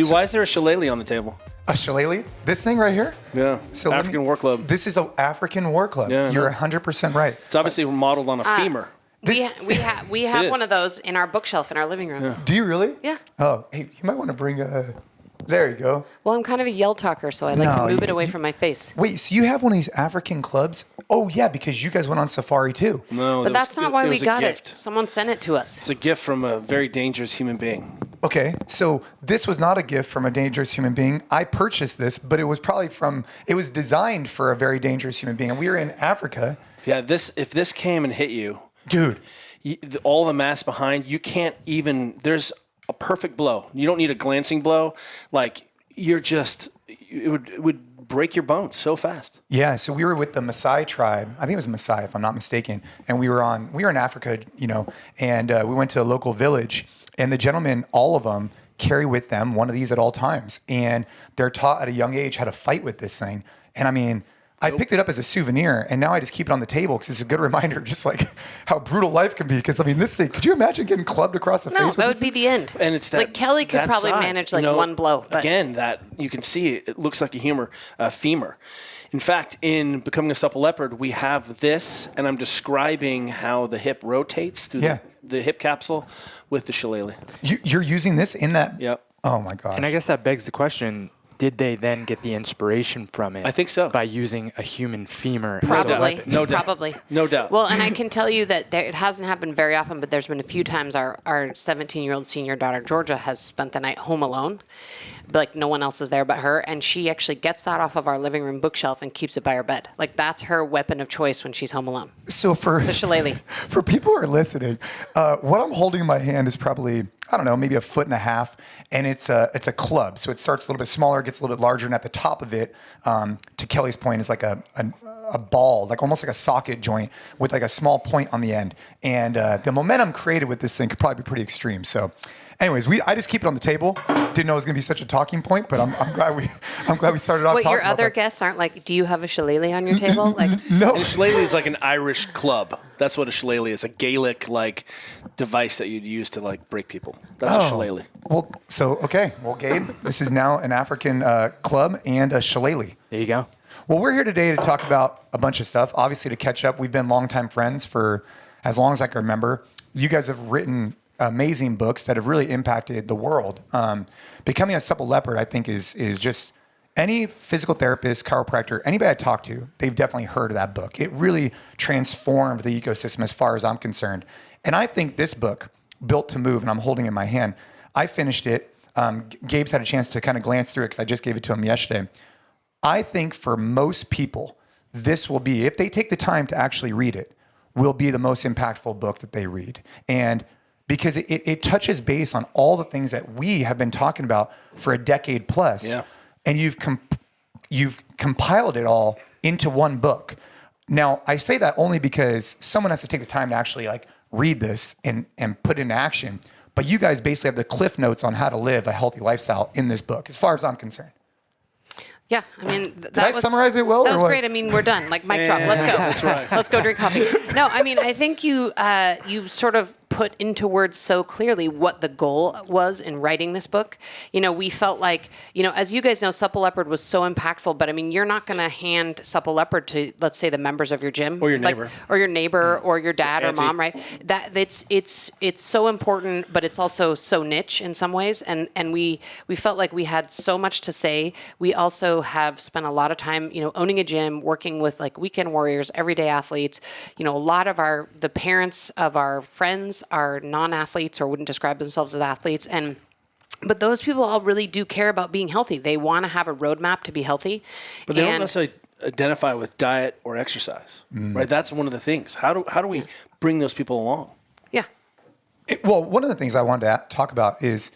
Dude, why is there a shillelagh on the table? A shillelagh? This thing right here? Yeah. So African War Club. This is an African War Club. Yeah, you're 100% right. It's obviously modeled on a femur. We have one of those in our bookshelf in our living room. Yeah. Do you really? Yeah. Oh, hey, you might want to bring a... There you go. Well, I'm kind of a yell talker, so I like to move it away from my face. Wait, so you have one of these African clubs? Oh, yeah, because you guys went on safari too. No, but that's not why we got it. Someone sent it to us. It's a gift from a very dangerous human being. Okay, so this was not a gift from a dangerous human being. I purchased this, but it was it was designed for a very dangerous human being. And we were in Africa. Yeah, if this came and hit you. Dude. All the mass behind, you can't even, there's a perfect blow. You don't need a glancing blow. Like, it would break your bones so fast. Yeah, so we were with the Maasai tribe. I think it was Maasai, if I'm not mistaken. And we were in Africa, and we went to a local village. And the gentlemen, all of them, carry with them one of these at all times. And they're taught at a young age how to fight with this thing. And I mean, I picked it up as a souvenir, and now I just keep it on the table because it's a good reminder just like how brutal life can be. Because, I mean, this thing, could you imagine getting clubbed across the face? No, that would be the end. And it's that. Like, Kelly could probably manage one blow. But. Again, that you can see it looks like a femur. In fact, in Becoming a Supple Leopard, we have this, and I'm describing how the hip rotates through the hip capsule with the shillelagh. You're using this in that? Yep. Oh, my God. And I guess that begs the question, did they then get the inspiration from it? I think so. By using a human femur. Probably. No doubt. Probably. No doubt. Well, and I can tell you that it hasn't happened very often, but there's been a few times our 17-year-old senior daughter, Georgia, has spent the night home alone. Like, no one else is there but her, and she actually gets that off of our living room bookshelf and keeps it by her bed. Like, that's her weapon of choice when she's home alone. So the shillelagh. For people who are listening, what I'm holding in my hand is probably, I don't know, maybe 1.5 feet, and it's a club. So it starts a little bit smaller, gets a little bit larger, and at the top of it, to Kelly's point, is like a ball, like almost like a socket joint with like a small point on the end. And the momentum created with this thing could probably be pretty extreme. So anyways, I just keep it on the table. Didn't know it was going to be such a talking point, but I'm glad we started off talking about your other guests aren't like, do you have a shillelagh on your table? Like, no. And a shillelagh is like an Irish club. That's what a shillelagh is, a Gaelic like device that you'd use to like break people. That's a shillelagh. Well, Gabe, this is now an African club and a shillelagh. There you go. Well, we're here today to talk about a bunch of stuff. Obviously, to catch up, we've been longtime friends for as long as I can remember. You guys have written amazing books that have really impacted the world. Becoming a Supple Leopard, I think, is just any physical therapist, chiropractor, anybody I talk to, they've definitely heard of that book. It really transformed the ecosystem as far as I'm concerned. And I think this book, Built to Move, and I'm holding it in my hand, I finished it. Gabe's had a chance to kind of glance through it because I just gave it to him yesterday. I think for most people, this will be, if they take the time to actually read it, will be the most impactful book that they read. And because it touches base on all the things that we have been talking about for a decade plus. Yeah. And you've compiled it all into one book. Now, I say that only because someone has to take the time to actually like read this and put it in action. But you guys basically have the cliff notes on how to live a healthy lifestyle in this book, as far as I'm concerned. Yeah, I mean, Did I summarize it well? That was great. I mean, we're done. Like, mic drop. Let's go. That's right. Let's go drink coffee. No, I mean, I think you sort of put into words so clearly what the goal was in writing this book. You know, we felt like, you know, as you guys know, Supple Leopard was so impactful, but I mean, you're not going to hand Supple Leopard to, let's say, the members of your gym. Or your neighbor. Or your neighbor, or your dad or mom, right? That it's so important, but it's also so niche in some ways. And we felt like we had so much to say. We also have spent a lot of time, you know, owning a gym, working with like weekend warriors, everyday athletes. You know, a lot of the parents of our friends are non-athletes or wouldn't describe themselves as athletes. But those people all really do care about being healthy. They want to have a roadmap to be healthy. But they don't necessarily identify with diet or exercise, right? That's one of the things. How do we bring those people along? Yeah. Well, one of the things I wanted to talk about is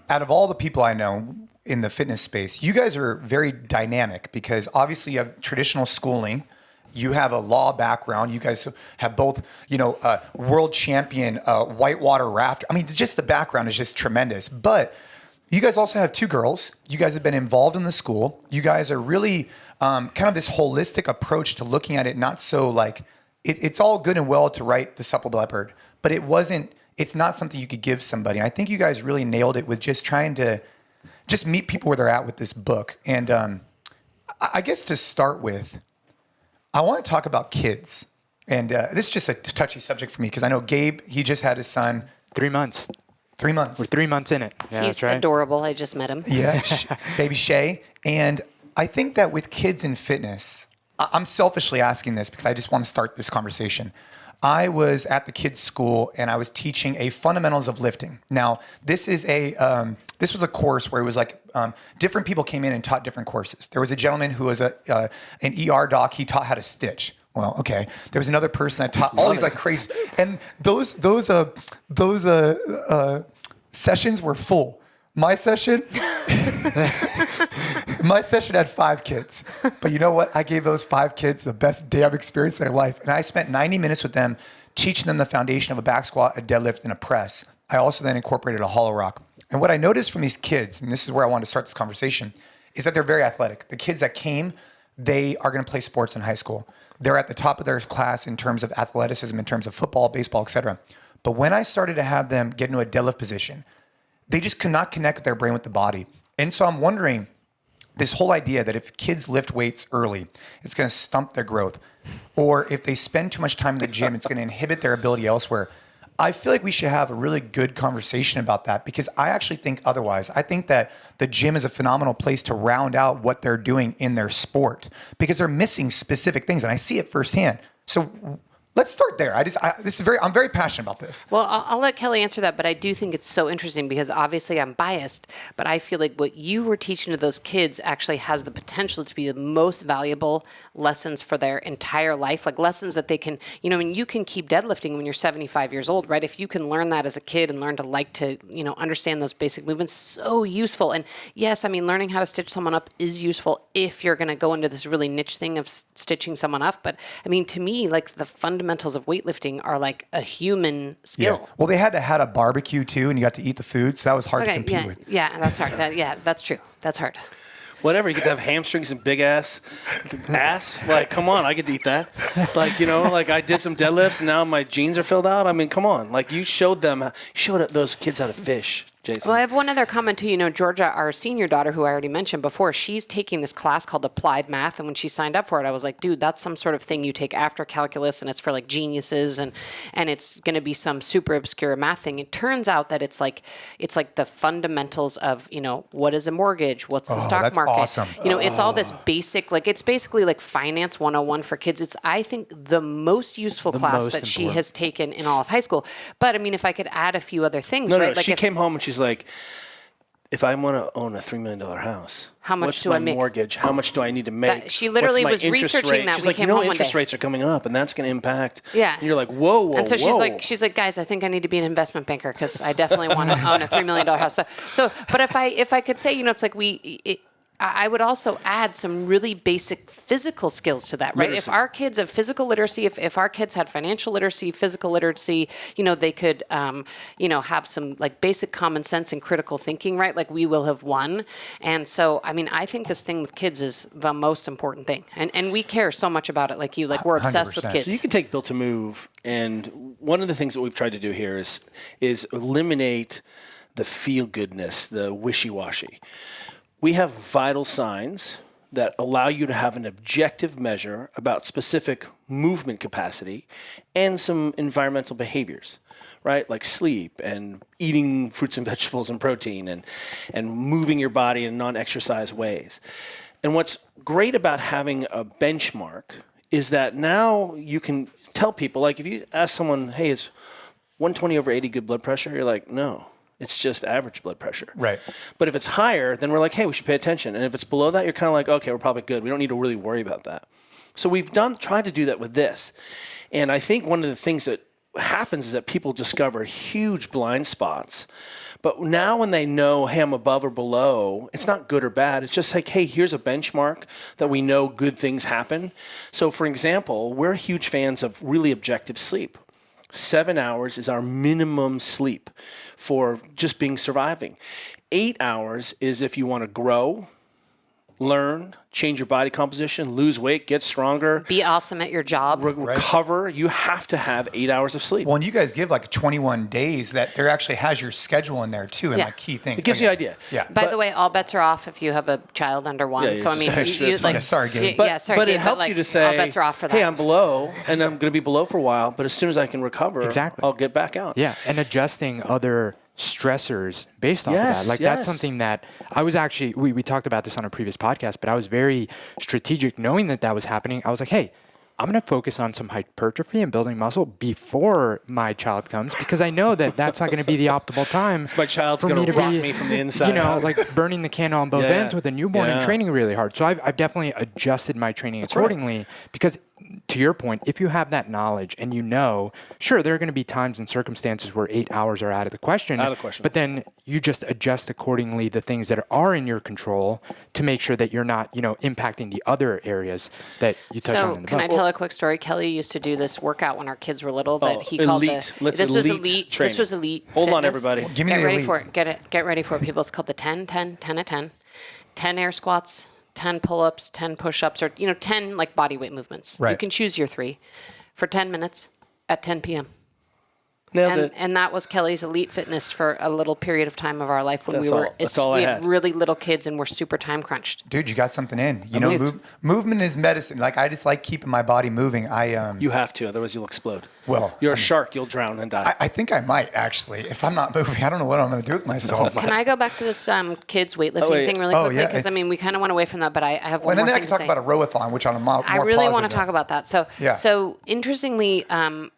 out of all the people I know in the fitness space, you guys are very dynamic because obviously you have traditional schooling. You have a law background. You guys have both, you know, world champion whitewater raft. I mean, just the background is just tremendous. But you guys also have 2 girls. You guys have been involved in the school. You guys are really kind of this holistic approach to looking at it. Not so like it's all good and well to write the Supple Leopard, but it's not something you could give somebody. And I think you guys really nailed it with just trying to just meet people where they're at with this book. And I guess to start with, I want to talk about kids. And this is just a touchy subject for me because I know Gabe, he just had his son. 3 months. 3 months. We're 3 months in it. Yeah, He's that's right. adorable. I just met him. Yeah, baby Shay. And I think that with kids in fitness, I'm selfishly asking this because I just want to start this conversation. I was at the kids' school and I was teaching a fundamentals of lifting. Now, this was a course where it was like different people came in and taught different courses. There was a gentleman who was an ER doc. He taught how to stitch. Well, okay. There was another person that taught all these like crazy, and those sessions were full. My session had 5 kids. But you know what? I gave those 5 kids the best damn experience of their life. And I spent 90 minutes with them teaching them the foundation of a back squat, a deadlift, and a press. I also then incorporated a hollow rock. And what I noticed from these kids, and this is where I wanted to start this conversation, is that they're very athletic. The kids that came, they are going to play sports in high school. They're at the top of their class in terms of athleticism, in terms of football, baseball, etc. But when I started to have them get into a deadlift position, they just could not connect their brain with the body. And so I'm wondering, this whole idea that if kids lift weights early, it's going to stump their growth. Or if they spend too much time in the gym, it's going to inhibit their ability elsewhere. I feel like we should have a really good conversation about that because I actually think otherwise. I think that the gym is a phenomenal place to round out what they're doing in their sport because they're missing specific things, and I see it firsthand. So let's start there. I'm very passionate about this. Well, I'll let Kelly answer that, but I do think it's so interesting because obviously I'm biased, but I feel like what you were teaching to those kids actually has the potential to be the most valuable lessons for their entire life, like lessons that they can, you can keep deadlifting when you're 75 years old, right? If you can learn that as a kid and learn to like to, understand those basic movements, so useful. And yes, learning how to stitch someone up is useful if you're going to go into this really niche thing of stitching someone up. But to me, like the fundamentals of weightlifting are like a human skill. Yeah. Well, they had to have a barbecue too, and you got to eat the food, so that was hard to compete with. Yeah, that's hard. That's true. That's hard. Whatever, you get to have hamstrings and big ass. Like, come on, I get to eat that. Like, I did some deadlifts and now my jeans are filled out. Come on. Like, you showed those kids how to fish, Jason. Well, I have one other comment too. Georgia, our senior daughter, who I already mentioned before, she's taking this class called Applied Math. And when she signed up for it, I was like, dude, that's some sort of thing you take after calculus and it's for like geniuses and it's going to be some super obscure math thing. It turns out that it's like the fundamentals of, what is a mortgage? What's the stock market? Awesome. It's all this basic, like it's basically like finance 101 for kids. It's, I think, the most useful class that she has taken in all of high school. But if I could add a few other things, right? She came home and she's like, if I want to own a $3 million house, how much what's do my I make? Mortgage? How much do I need to make? She literally was researching that. She's like, interest rates are coming up, and that's going to impact. Yeah. And you're like, whoa. And so she's like, guys, I think I need to be an investment banker because I definitely want to own a $3 million house. So, but if I could say, it's like I would also add some really basic physical skills to that, right? Literacy. If our kids have physical literacy, if our kids had financial literacy, physical literacy, they could, have some like basic common sense and critical thinking, right? Like we will have won. And so, I think this thing with kids is the most important thing. And we care so much about it, like you, like we're obsessed 100%. with kids. So you can take Built to Move, and one of the things that we've tried to do here is eliminate the feel-goodness, the wishy-washy. We have vital signs that allow you to have an objective measure about specific movement capacity and some environmental behaviors, right? Like sleep and eating fruits and vegetables and protein and moving your body in non-exercise ways. And what's great about having a benchmark is that now you can tell people, like if you ask someone, hey, is 120/80 good blood pressure? You're like, no. It's just average blood pressure. Right. But if it's higher, then we're like, hey, we should pay attention. And if it's below that, you're kind of like, okay, we're probably good. We don't need to really worry about that. So we've tried to do that with this. And I think one of the things that happens is that people discover huge blind spots. But now when they know, hey, I'm above or below, it's not good or bad. It's just like, hey, here's a benchmark that we know good things happen. So for example, we're huge fans of really objective sleep. 7 hours is our minimum sleep for just surviving. 8 hours is if you want to grow learn, change your body composition, lose weight, get stronger, be awesome at your job, recover, you have to have 8 hours of sleep. Well, and you guys give like 21 days that there actually has your schedule in there too, and like key things. It gives you an idea. Yeah. By the way, all bets are off if you have a child under 1. Yeah, so I mean, sorry, Gabe. But Gabe, it helps you to say, all bets are off for that. hey, I'm below, and I'm going to be below for a while, but as soon as I can recover, I'll get back out. Yeah, and adjusting other stressors based off of that. Like that's something that I was actually, we talked about this on a previous podcast, but I was very strategic knowing that was happening. I was like, hey, I'm going to focus on some hypertrophy and building muscle before my child comes, because I know that that's not going to be the optimal time. My child's going to rock me from the inside. You know, like burning the candle on both ends with a newborn and training really hard. So I've definitely adjusted my training accordingly because, to your point, if you have that knowledge and you know, sure, there are going to be times and circumstances where 8 hours are out of the question. But then you just adjust accordingly the things that are in your control to make sure that you're not, impacting the other areas that you touch on in the book. Can I tell a quick story? Kelly used to do this workout when our kids were little that he called elite. This was elite. This was elite. Hold on, everybody. Give me Get the ready elite. for it. Get ready for it, people. It's called the 10-10-10-10. 10 air squats, 10 pull-ups, 10 push-ups, or 10 like body weight movements. Right. You can choose your 3 for 10 minutes at 10 p.m. Nailed it. And that was Kelly's elite fitness for a little period of time of our life when That's all we I had had. really little kids and we're super time crunched. Dude, you got something in. Movement is medicine. Like, I just like keeping my body moving. You have to, otherwise you'll explode. Well, you're a shark, you'll drown and die. I think I might, actually. If I'm not moving, I don't know what I'm going to do with myself. Can I go back to this kids weightlifting thing really quickly? Because, we kind of went away from that, but I have one more thing to say. And then I can talk about a rowathon, which on a more I really want to positive talk about that. So interestingly,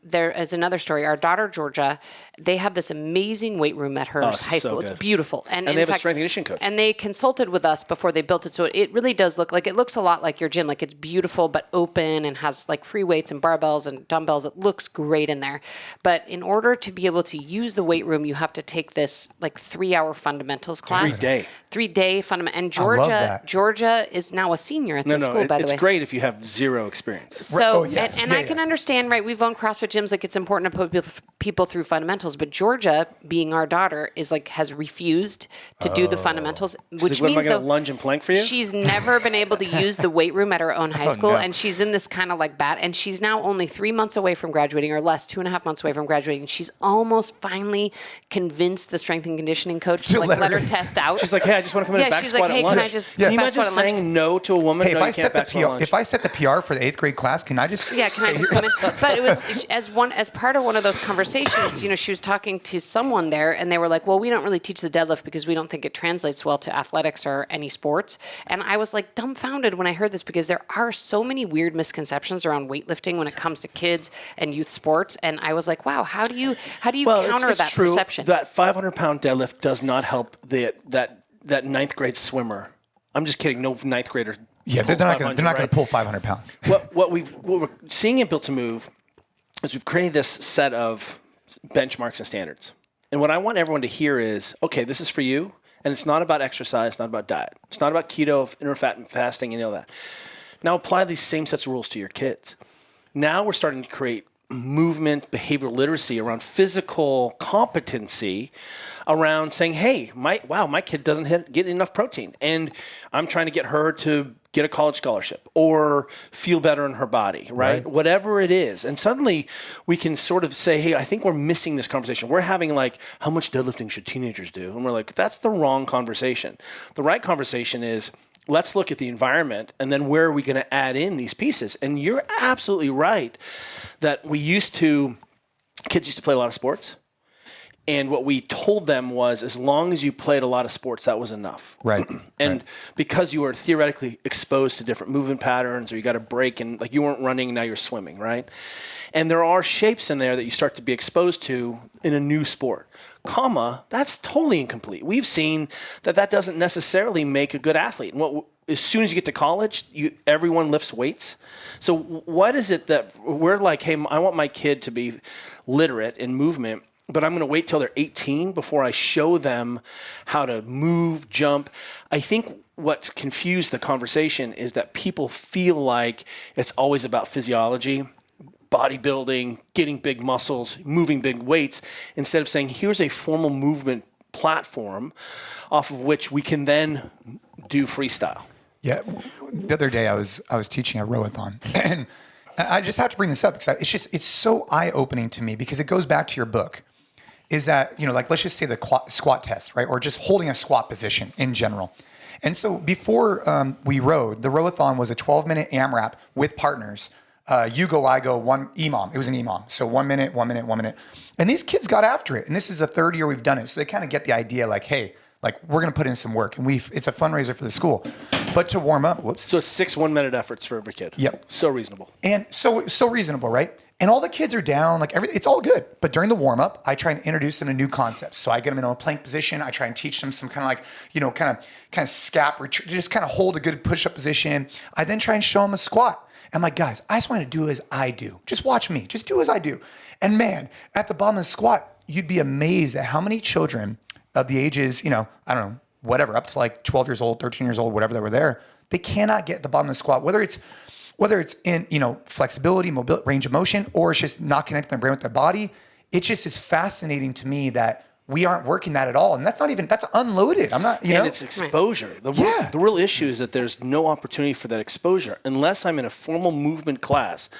there is another story. Our daughter, Georgia, they have this amazing weight room at her high school. It's beautiful. And they have a strength and conditioning coach. And they consulted with us before they built it. So it really does look like, it looks a lot like your gym. Like it's beautiful, but open and has like free weights and barbells and dumbbells. It looks great in there. But in order to be able to use the weight room, you have to take this like 3-hour fundamentals class. 3-day fundamental. And Georgia is now a senior at the school, by the way. It's great if you have zero experience. So, I can understand, right? We've owned CrossFit gyms. Like it's important to put people through fundamentals, but Georgia, being our daughter, has refused to do the fundamentals, which like, means am I gonna lunge and plank for you? She's never been able to use the weight room at her own high school, and she's in this kind of like bat. And she's now only 3 months away from graduating, or less, 2.5 months away from graduating. She's almost finally convinced the strength and conditioning coach to let her test out. She's like, hey, I just want to come in and back squat at lunch. Can I just can you imagine saying no to a woman? Hey, no, you can't back squat at lunch. if I set the PR for the 8th grade class, can I just can I just come in? But it was as part of one of those conversations, she was talking to someone there, and they were like, well, we don't really teach the deadlift because we don't think it translates well to athletics or any sports. And I was like dumbfounded when I heard this, because there are so many weird misconceptions around weightlifting when it comes to kids and youth sports. And I was like, wow, how do you counter it's that true. perception? That 500-pound deadlift does not help that 9th grade swimmer. I'm just kidding. No 9th grader. Yeah, they're not going to pull 500 pounds. What we're seeing in Built to Move is we've created this set of benchmarks and standards. And what I want everyone to hear is, okay, this is for you. And it's not about exercise. It's not about diet. It's not about keto, intermittent fasting, and all that. Now apply these same sets of rules to your kids. Now we're starting to create movement, behavioral literacy around physical competency, around saying, hey, my kid doesn't get enough protein, and I'm trying to get her to get a college scholarship or feel better in her body, right? Whatever it is. And suddenly we can sort of say, hey, I think we're missing this conversation. We're having like, how much deadlifting should teenagers do? And we're like, that's the wrong conversation. The right conversation is, let's look at the environment, and then where are we going to add in these pieces? And you're absolutely right that kids used to play a lot of sports. And what we told them was, as long as you played a lot of sports, that was enough. Right. And because you were theoretically exposed to different movement patterns, or you got a break and like you weren't running, now you're swimming, right? And there are shapes in there that you start to be exposed to in a new sport. That's totally incomplete. We've seen that doesn't necessarily make a good athlete. And as soon as you get to college, everyone lifts weights. So what is it that we're like, hey, I want my kid to be literate in movement, but I'm going to wait till they're 18 before I show them how to move, jump. I think what's confused the conversation is that people feel like it's always about physiology, bodybuilding, getting big muscles, moving big weights, instead of saying, here's a formal movement platform off of which we can then do freestyle. Yeah. The other day I was teaching a rowathon, and I just have to bring this up because it's so eye-opening to me, because it goes back to your book. Is that, like, let's just say the squat test, right? Or just holding a squat position in general. And so before we rowed, the rowathon was a 12-minute AMRAP with partners. You go, I go, one EMOM. It was an EMOM. So 1 minute, 1 minute, 1 minute. And these kids got after it. And this is the third year we've done it. So they kind of get the idea, like, hey, like, we're going to put in some work. And it's a fundraiser for the school. But to warm up, So it's 6 1-minute efforts for every kid. Yep. So reasonable. And so reasonable, right? And all the kids are down, like it's all good. But during the warm up, I try and introduce them to new concepts. So I get them in a plank position. I try and teach them some kind of like, kind of scap, just kind of hold a good push up position. I then try and show them a squat. I'm like, guys, I just want to do as I do. Just watch me. Just do as I do. And man, at the bottom of the squat, you'd be amazed at how many children of the ages, I don't know, whatever, up to like 12 years old, 13 years old, whatever that were there, they cannot get at the bottom of the squat, whether it's in, flexibility, mobility, range of motion, or it's just not connecting their brain with their body. It just is fascinating to me that we aren't working that at all. And that's unloaded. I'm not, And it's exposure. The real issue is that there's no opportunity for that exposure. Unless I'm in a formal movement class,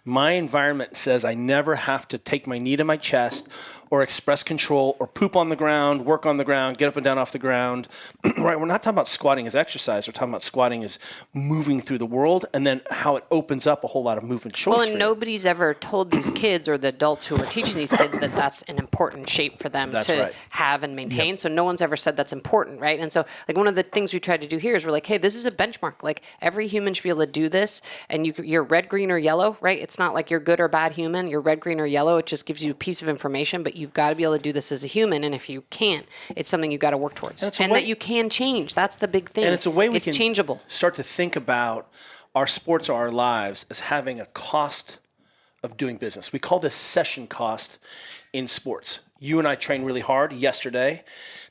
my environment says I never have to take my knee to my chest or express control or poop on the ground, work on the ground, get up and down off the ground. Right? We're not talking about squatting as exercise. We're talking about squatting as moving through the world, and then how it opens up a whole lot of movement choice. Well, and nobody's ever told these kids or the adults who are teaching these kids that that's an important shape for them have and maintain. Yep. So no one's ever said that's important, right? And so, like, one of the things we try to do here is we're like, hey, this is a benchmark. Like, every human should be able to do this, and you're red, green, or yellow, right? It's not like you're good or bad human. You're red, green, or yellow. It just gives you a piece of information, but you've got to be able to do this as a human. And if you can't, it's something you've got to work towards. And that you can change. That's the big thing. And it's a way it's changeable. Start to think about our sports or our lives as having a cost of doing business. We call this session cost in sports. You and I train really hard yesterday.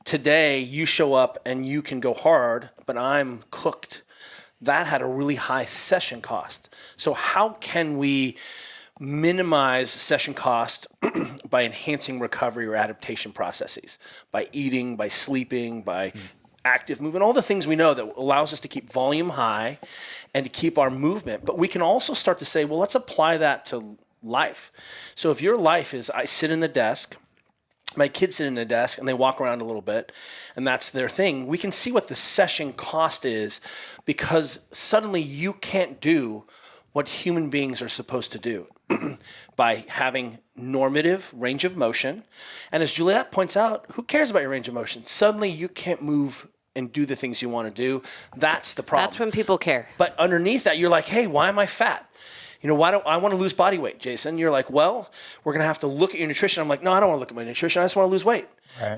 Today, you show up and you can go hard, but I'm cooked. That had a really high session cost. So how can we minimize session cost by enhancing recovery or adaptation processes, by eating, by sleeping, by active movement, all the things we know that allows us to keep volume high and to keep our movement. But we can also start to say, well, let's apply that to life. So if your life is, I sit in the desk, my kids sit in the desk and they walk around a little bit, and that's their thing, we can see what the session cost is, because suddenly you can't do what human beings are supposed to do by having normative range of motion. And as Juliet points out, who cares about your range of motion? Suddenly you can't move and do the things you want to do. That's the problem. That's when people care. But underneath that, you're like, hey, why am I fat? Why don't I want to lose body weight, Jason? You're like, well, we're going to have to look at your nutrition. I'm like, no, I don't want to look at my nutrition. I just want to lose weight.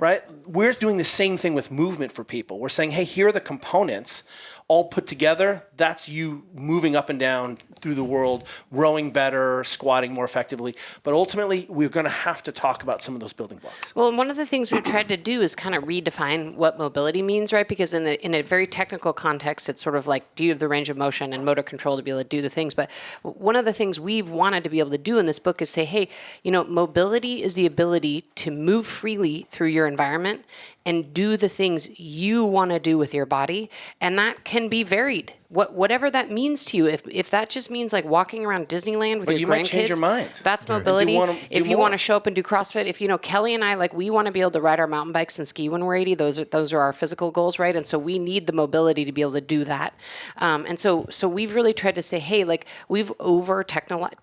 Right? We're doing the same thing with movement for people. We're saying, hey, here are the components all put together. That's you moving up and down through the world, rowing better, squatting more effectively. But ultimately, we're going to have to talk about some of those building blocks. Well, one of the things we've tried to do is kind of redefine what mobility means, right? Because in a very technical context, it's sort of like, do you have the range of motion and motor control to be able to do the things? But one of the things we've wanted to be able to do in this book is say, hey, mobility is the ability to move freely through your environment and do the things you want to do with your body. And that can be varied. Whatever that means to you, if that just means like walking around Disneyland with your grandkids, might change your mind. That's mobility. If you want to show up and do CrossFit, if Kelly and I, like, we want to be able to ride our mountain bikes and ski when we're 80. Those are our physical goals, right? And so we need the mobility to be able to do that. And so we've really tried to say, hey, like, we've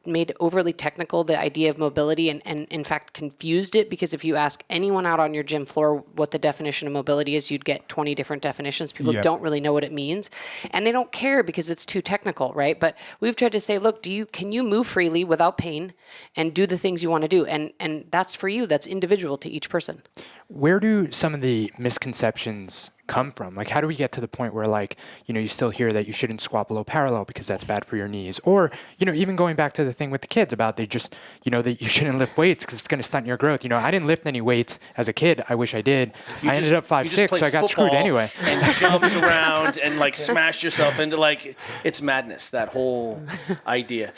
made overly technical the idea of mobility, and in fact confused it, because if you ask anyone out on your gym floor what the definition of mobility is, you'd get 20 different definitions. People don't really know what it means, and they don't care because it's too technical, right? But we've tried to say, look, can you move freely without pain and do the things you want to do? And that's for you. That's individual to each person. Where do some of the misconceptions come from? Like, how do we get to the point where, like, you still hear that you shouldn't squat below parallel because that's bad for your knees? Or, even going back to the thing with the kids about that you shouldn't lift weights because it's going to stunt your growth. I didn't lift any weights as a kid. I wish I did. I ended up 5'6", so I got screwed anyway. And jumped around and like smashed yourself into, like, it's madness, that whole idea.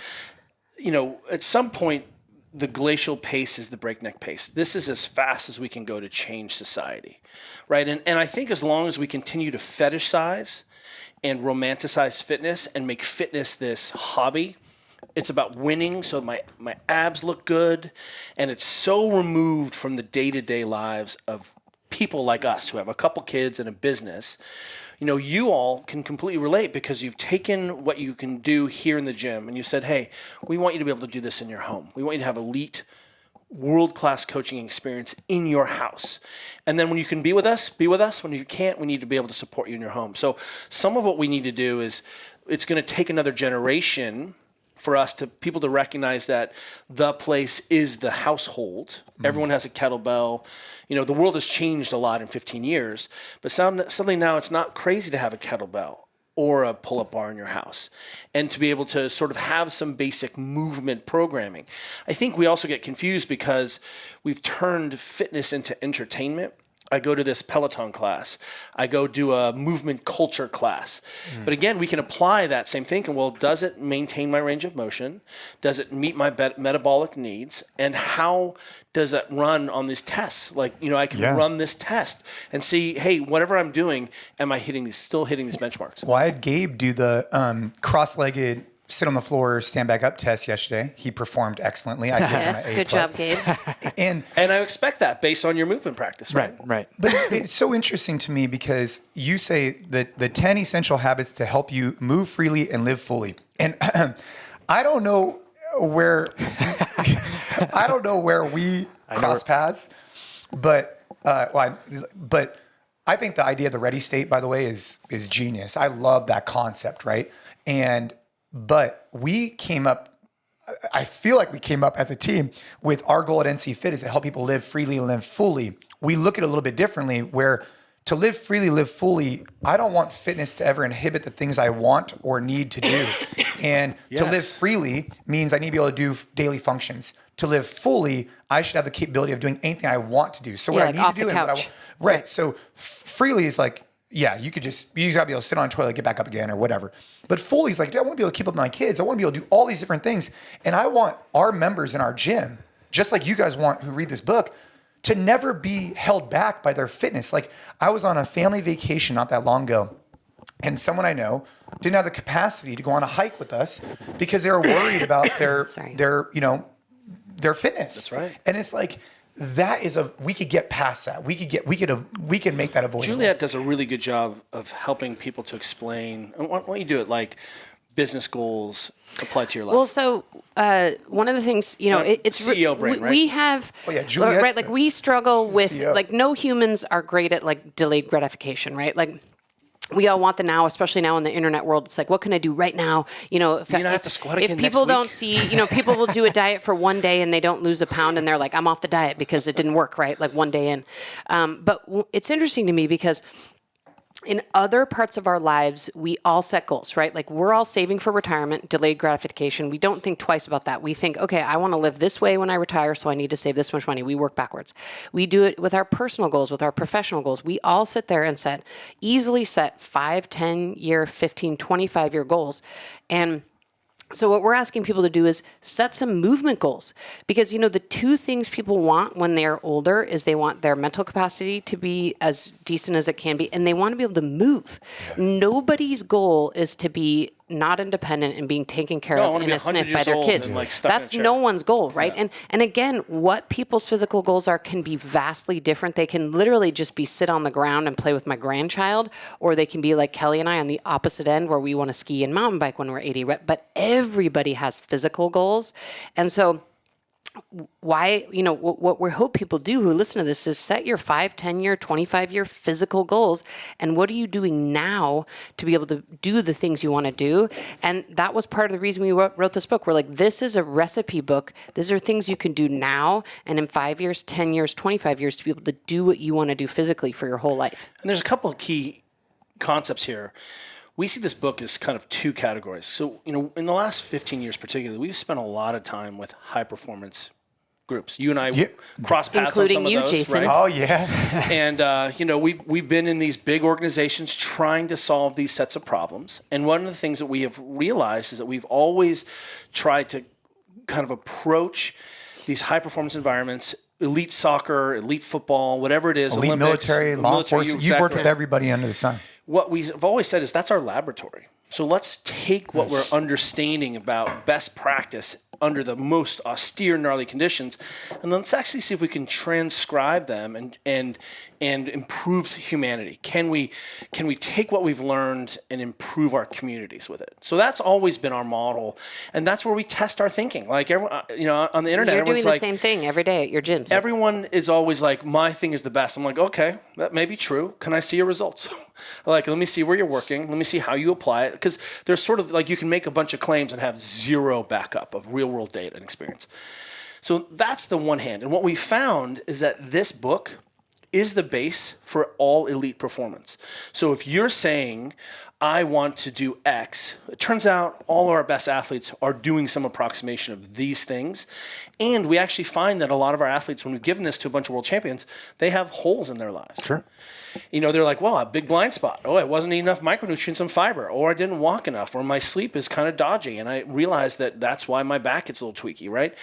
At some point, the glacial pace is the breakneck pace. This is as fast as we can go to change society, right? And I think as long as we continue to fetishize and romanticize fitness and make fitness this hobby. It's about winning, so my abs look good, and it's so removed from the day-to-day lives of people like us who have a couple kids and a business. You know, you all can completely relate because you've taken what you can do here in the gym and you said, hey, we want you to be able to do this in your home. We want you to have elite, world-class coaching experience in your house. And then when you can be with us. When you can't, we need to be able to support you in your home. So some of what we need to do is it's going to take another generation for us to people to recognize that the place is the household. Everyone has a kettlebell. You know, the world has changed a lot in 15 years, but suddenly now it's not crazy to have a kettlebell or a pull-up bar in your house, and to be able to sort of have some basic movement programming. I think we also get confused because we've turned fitness into entertainment. I go to this Peloton class. I go do a movement culture class. But again, we can apply that same thinking. Well, does it maintain my range of motion? Does it meet my metabolic needs? And how does it run on these tests? Like, you know, I can run this test and see, hey, whatever I'm doing, am I still hitting these benchmarks? Well, I had Gabe do the cross-legged sit on the floor, stand back up test yesterday. He performed excellently. I gave him an A+. Good job, Gabe. And I expect that based on your movement practice, right? Right. But it's so interesting to me because you say that the 10 essential habits to help you move freely and live fully. And I don't know where we cross paths, but I think the idea of the ready state, by the way, is genius. I love that concept, right? But we came up, I feel like we came up as a team with our goal at NCFIT is to help people live freely and live fully. We look at it a little bit differently where to live freely, live fully, I don't want fitness to ever inhibit the things I want or need to do. And to live freely means I need to be able to do daily functions. To live fully, I should have the capability of doing anything I want to do. So what I need to do and what I want. Right. So freely is like, yeah, you just gotta be able to sit on a toilet, get back up again or whatever. But fully is like, dude, I want to be able to keep up with my kids. I want to be able to do all these different things. And I want our members in our gym, just like you guys want who read this book, to never be held back by their fitness. Like I was on a family vacation not that long ago, and someone I know didn't have the capacity to go on a hike with us because they were worried about their fitness. That's right. And it's like, we could get past that. We could make that avoidable. Juliet does a really good job of helping people to explain. Why don't you do it like business goals apply to your life? Well, so one of the things, it's CEO brain, right? We have, right? Like we struggle with, CEO. like no humans are great at like delayed gratification, right? Like we all want the now, especially now in the internet world. It's like, what can I do right now? If people don't see, people will do a diet for one day and they don't lose a pound and they're like, I'm off the diet because it didn't work, right? Like one day in. But it's interesting to me because in other parts of our lives, we all set goals, right? Like we're all saving for retirement, delayed gratification. We don't think twice about that. We think, okay, I want to live this way when I retire, so I need to save this much money. We work backwards. We do it with our personal goals, with our professional goals. We all sit there and easily set 5, 10 year, 15, 25 year goals. And so what we're asking people to do is set some movement goals because, the two things people want when they're older is they want their mental capacity to be as decent as it can be, and they want to be able to move. Nobody's goal is to be not independent and being taken care of in a SNF by their kids. That's no one's goal, right? Yeah. And again, what people's physical goals are can be vastly different. They can literally just be sit on the ground and play with my grandchild, or they can be like Kelly and I on the opposite end where we want to ski and mountain bike when we're 80. But everybody has physical goals. And so why, what we hope people do who listen to this is set your 5, 10 year, 25 year physical goals. And what are you doing now to be able to do the things you want to do? And that was part of the reason we wrote this book. We're like, this is a recipe book. These are things you can do now. And in 5 years, 10 years, 25 years to be able to do what you want to do physically for your whole life. And there's a couple of key concepts here. We see this book as kind of two categories. So, in the last 15 years particularly, we've spent a lot of time with high-performance groups. You and I cross paths on some of those. Including you, Jason. Right? Oh, yeah. And, we've been in these big organizations trying to solve these sets of problems. And one of the things that we have realized is that we've always tried to kind of approach these high-performance environments elite soccer, elite football, whatever it is, elite Olympics, military, law enforcement. You've worked with everybody under the sun. What we've always said is that's our laboratory. So let's take what we're understanding about best practice under the most austere, gnarly conditions, and let's actually see if we can transcribe them and improve humanity. Can we take what we've learned and improve our communities with it? So that's always been our model, and that's where we test our thinking. Like everyone, on the internet, you're doing everyone's the like, same thing every day at your gyms. Everyone is always like, my thing is the best. I'm like, okay, that may be true. Can I see your results? Like, let me see where you're working. Let me see how you apply it. Because there's sort of like you can make a bunch of claims and have zero backup of real world data and experience. So that's the one hand. And what we found is that this book is the base for all elite performance. So if you're saying, I want to do X, it turns out all of our best athletes are doing some approximation of these things. And we actually find that a lot of our athletes, when we've given this to a bunch of world champions, they have holes in their lives. Sure. They're like, well, a big blind spot. Oh, I wasn't eating enough micronutrients and fiber, or I didn't walk enough, or my sleep is kind of dodgy. And I realized that that's why my back gets a little tweaky, right?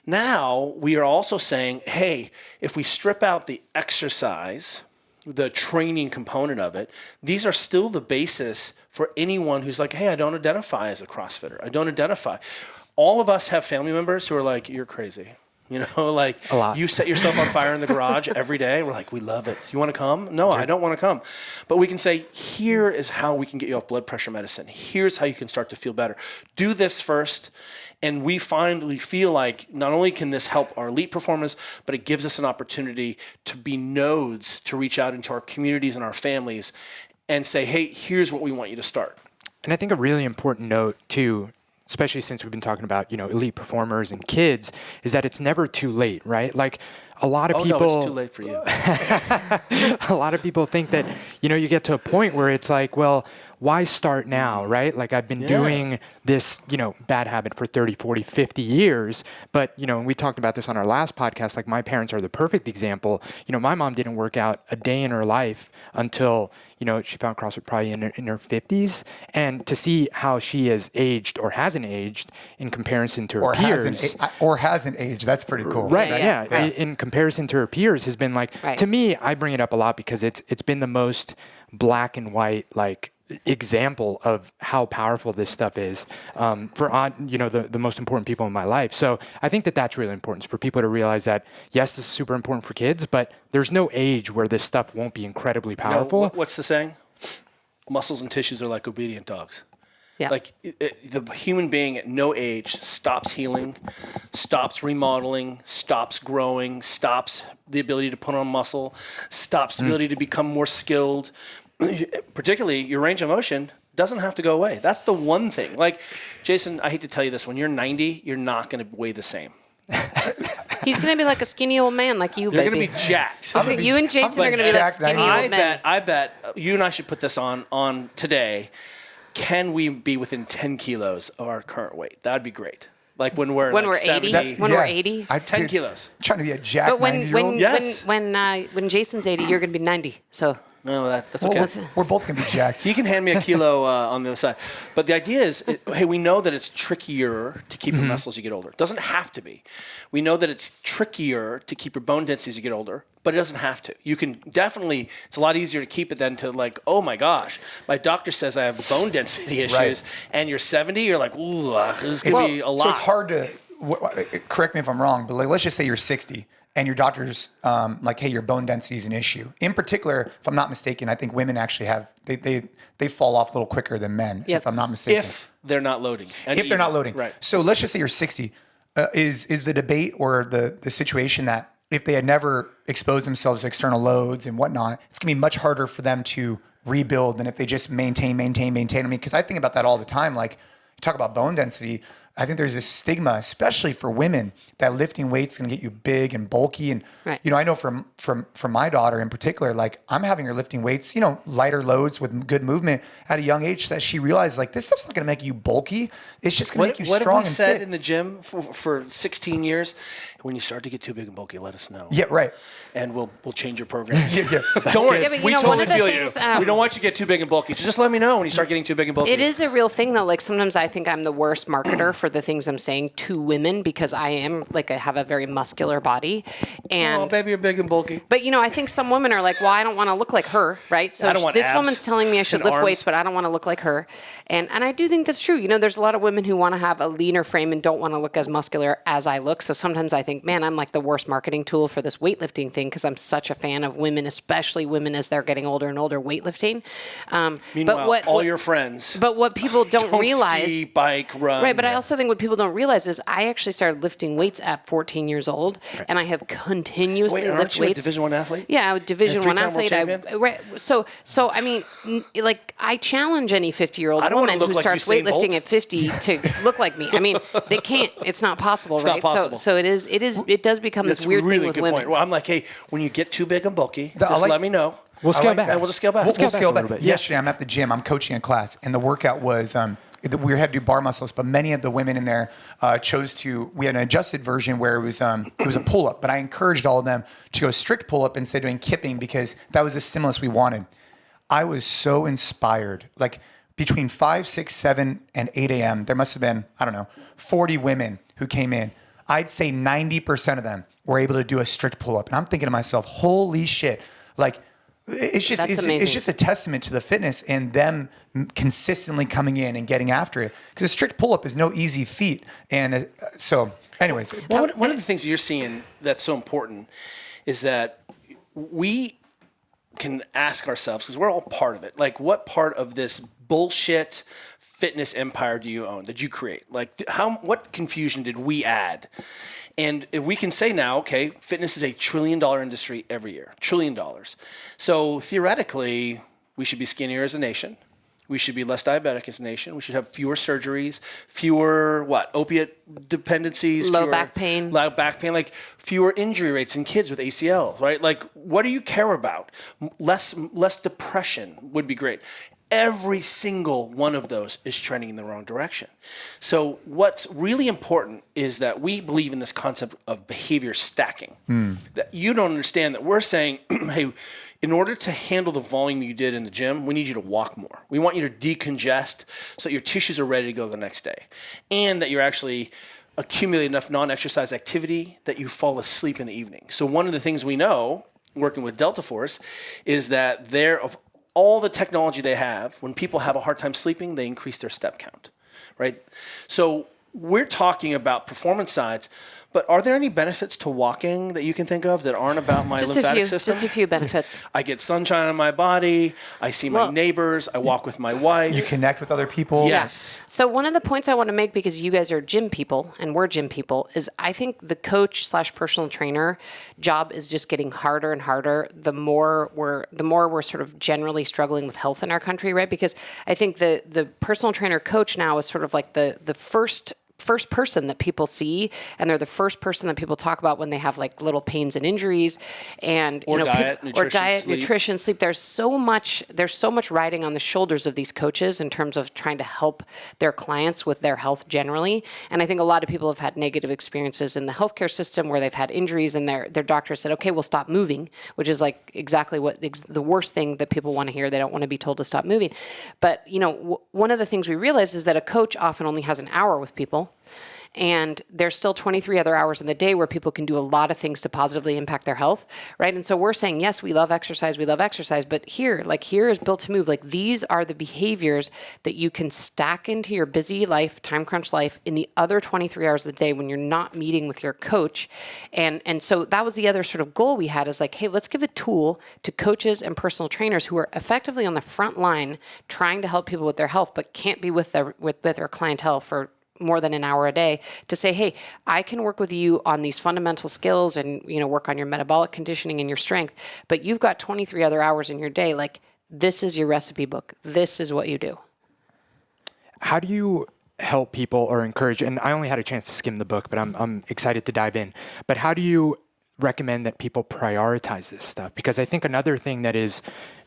Now we are also saying, hey, if we strip out the exercise, the training component of it, these are still the basis for anyone who's like, hey, I don't identify as a CrossFitter. I don't identify. All of us have family members who are like, you're crazy. Like a lot. You set yourself on fire in the garage every day. We're like, we love it. You want to come? No, I don't want to come. But we can say, here is how we can get you off blood pressure medicine. Here's how you can start to feel better. Do this first. And we finally feel like not only can this help our elite performers, but it gives us an opportunity to be nodes to reach out into our communities and our families and say, hey, here's what we want you to start. And I think a really important note too, especially since we've been talking about, elite performers and kids, is that it's never too late, right? Like a lot of people. No, it's too late for you. A lot of people think that, you get to a point where it's like, well, why start now, right? Like I've been doing this, bad habit for 30, 40, 50 years. But, we talked about this on our last podcast, like my parents are the perfect example. My mom didn't work out a day in her life until, she found CrossFit probably in her 50s. And to see how she has aged or hasn't aged in comparison to her peers. Hasn't aged. That's pretty cool. Right. Yeah. In comparison to her peers has been like, to me, I bring it up a lot because it's been the most black and white, like, example of how powerful this stuff is for the most important people in my life. So I think that that's really important for people to realize that, yes, this is super important for kids, but there's no age where this stuff won't be incredibly powerful. No, what's the saying? Muscles and tissues are like obedient dogs. Yeah. Like the human being at no age stops healing, stops remodeling, stops growing, stops the ability to put on muscle, stops the ability to become more skilled. Particularly your range of motion doesn't have to go away. That's the one thing. Like, Jason, I hate to tell you this, when you're 90, you're not going to weigh the same. He's going to be like a skinny old man like you, You're baby. going to be jacked. You and Jason are going to be like skinny old men. I bet you and I should put this on today. Can we be within 10 kilos of our current weight? That would be great. Like when we're 80, 70. we're 80, 10 kilos. I'm trying to be a jack. But when Yes. when Jason's 80, you're going to be 90. So No, that's okay. We're both going to be jacked. He can hand me a kilo on the other side. But the idea is, hey, we know that it's trickier to keep your muscles as you get older. It doesn't have to be. We know that it's trickier to keep your bone density as you get older, but it doesn't have to. You can definitely, it's a lot easier to keep it than to like, oh my gosh, my doctor says I have bone density issues, and you're 70, you're like, ooh, this is going to be a lot. So it's hard to, correct me if I'm wrong, but like, let's just say you're 60. And your doctor's like, hey, your bone density is an issue. In particular, if I'm not mistaken, I think women actually have, they fall off a little quicker than men, if I'm not mistaken. If they're not loading. If they're not loading. Right. So let's just say you're 60. Is the debate or the situation that if they had never exposed themselves to external loads and whatnot, it's going to be much harder for them to rebuild than if they just maintain. I mean, because I think about that all the time. Like, you talk about bone density. I think there's this stigma, especially for women, that lifting weights is going to get you big and bulky. And, I know from my daughter in particular, like I'm having her lifting weights, lighter loads with good movement at a young age that she realized like this stuff's not going to make you bulky. It's just going to make you strong and fit. What have we said in the gym for 16 years? When you start to get too big and bulky, let us know. Yeah, right. And we'll change your program. Yeah. Don't worry. Yeah, we totally feel you. We don't want you to get too big and bulky. Just let me know when you start getting too big and bulky. It is a real thing, though. Like, sometimes I think I'm the worst marketer for the things I'm saying to women because I am like, I have a very muscular body. And oh, baby, you're big and bulky. But, you know, I think some women are like, well, I don't want to look like her, right? So this woman's telling me I should lift weights, but I don't want to look like her. And I do think that's true. You know, there's a lot of women who want to have a leaner frame and don't want to look as muscular as I look. So sometimes I think, man, I'm like the worst marketing tool for this weightlifting thing because I'm such a fan of women, especially women as they're getting older and older weightlifting. Meanwhile, all your friends. But what people don't realize, ski, bike, run. right? But I also think what people don't realize is I actually started lifting weights at 14 years old, and I have continuously lifted weights. Division I athlete? Yeah, I'm a Division I athlete. So I mean, like I challenge any 50-year-old woman who starts weightlifting at 50 to look like me. I mean, they can't. It's not possible, right? Not possible. So it does become this weird thing with women. Point. Well, I'm like, hey, when you get too big and bulky, let me know. We'll scale back. And we'll just scale back. We'll scale back. Yesterday, I'm at the gym. I'm coaching a class, and the workout was we had to do bar muscles, but many of the women in there chose to. We had an adjusted version where it was a pull up, but I encouraged all of them to go strict pull up instead of doing kipping because that was the stimulus we wanted. I was so inspired. Like between 5, 6, 7, and 8 a.m., there must have been 40 women who came in. I'd say 90% of them were able to do a strict pull up, and I'm thinking to myself, holy shit, like. It's just a testament to the fitness and them consistently coming in and getting after it. Because a strict pull-up is no easy feat. And so, anyways. One of the things that you're seeing that's so important is that we can ask ourselves, because we're all part of it, like what part of this bullshit fitness empire do you own, that you create? Like what confusion did we add? And if we can say now, okay, fitness is a $1 trillion industry every year, $1 trillion. So theoretically, we should be skinnier as a nation. We should be less diabetic as a nation. We should have fewer surgeries, fewer opiate dependencies, low back pain, like fewer injury rates in kids with ACL, right? Like, what do you care about? Less depression would be great. Every single one of those is trending in the wrong direction. So what's really important is that we believe in this concept of behavior stacking. That you don't understand that we're saying, hey, in order to handle the volume you did in the gym, we need you to walk more. We want you to decongest so that your tissues are ready to go the next day. And that you're actually accumulating enough non-exercise activity that you fall asleep in the evening. So one of the things we know, working with Delta Force, is that of all the technology they have, when people have a hard time sleeping, they increase their step count, right? So we're talking about performance sides, but are there any benefits to walking that you can think of that aren't about my lymphatic system? Just a few benefits. I get sunshine on my body. I see my neighbors. I walk with my wife. You connect with other people. Yes. So one of the points I want to make, because you guys are gym people and we're gym people, is I think the coach/personal trainer job is just getting harder and harder the more we're sort of generally struggling with health in our country, right? Because I think the personal trainer coach now is sort of like the first person that people see, and they're the first person that people talk about when they have like little pains and injuries, and diet, nutrition, sleep. There's so much riding on the shoulders of these coaches in terms of trying to help their clients with their health generally. And I think a lot of people have had negative experiences in the healthcare system where they've had injuries and their doctor said, okay, we'll stop moving, which is like exactly what the worst thing that people want to hear. They don't want to be told to stop moving. But one of the things we realize is that a coach often only has an hour with people. And there's still 23 other hours in the day where people can do a lot of things to positively impact their health, right? And so we're saying, yes, we love exercise, but here is Built to Move. Like, these are the behaviors that you can stack into your busy life, time crunch life in the other 23 hours of the day when you're not meeting with your coach. And so that was the other sort of goal we had, is like, hey, let's give a tool to coaches and personal trainers who are effectively on the front line trying to help people with their health, but can't be with their clientele for more than an hour a day, to say, hey, I can work with you on these fundamental skills and, work on your metabolic conditioning and your strength, but you've got 23 other hours in your day. Like, this is your recipe book. This is what you do. How do you help people or encourage, and I only had a chance to skim the book, but I'm excited to dive in, but how do you recommend that people prioritize this stuff? Because I think another thing that is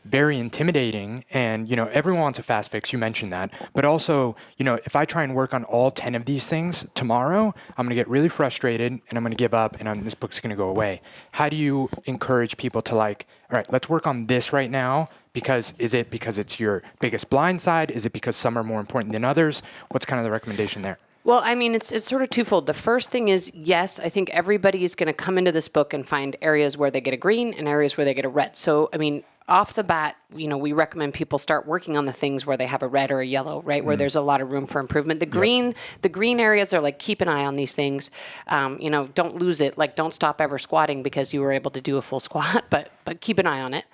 very intimidating, and everyone wants a fast fix, you mentioned that, but also if I try and work on all 10 of these things tomorrow, I'm going to get really frustrated and I'm going to give up and this book's going to go away. How do you encourage people to, like, all right, let's work on this right now? Because is it because it's your biggest blind side? Is it because some are more important than others? What's kind of the recommendation there? Well, I mean, it's sort of twofold. The first thing is, yes, I think everybody is going to come into this book and find areas where they get a green and areas where they get a red. So, I mean, off the bat, we recommend people start working on the things where they have a red or a yellow, right? Where there's a lot of room for improvement. The green areas are like, keep an eye on these things. Don't lose it. Like, don't stop ever squatting because you were able to do a full squat, but keep an eye on it.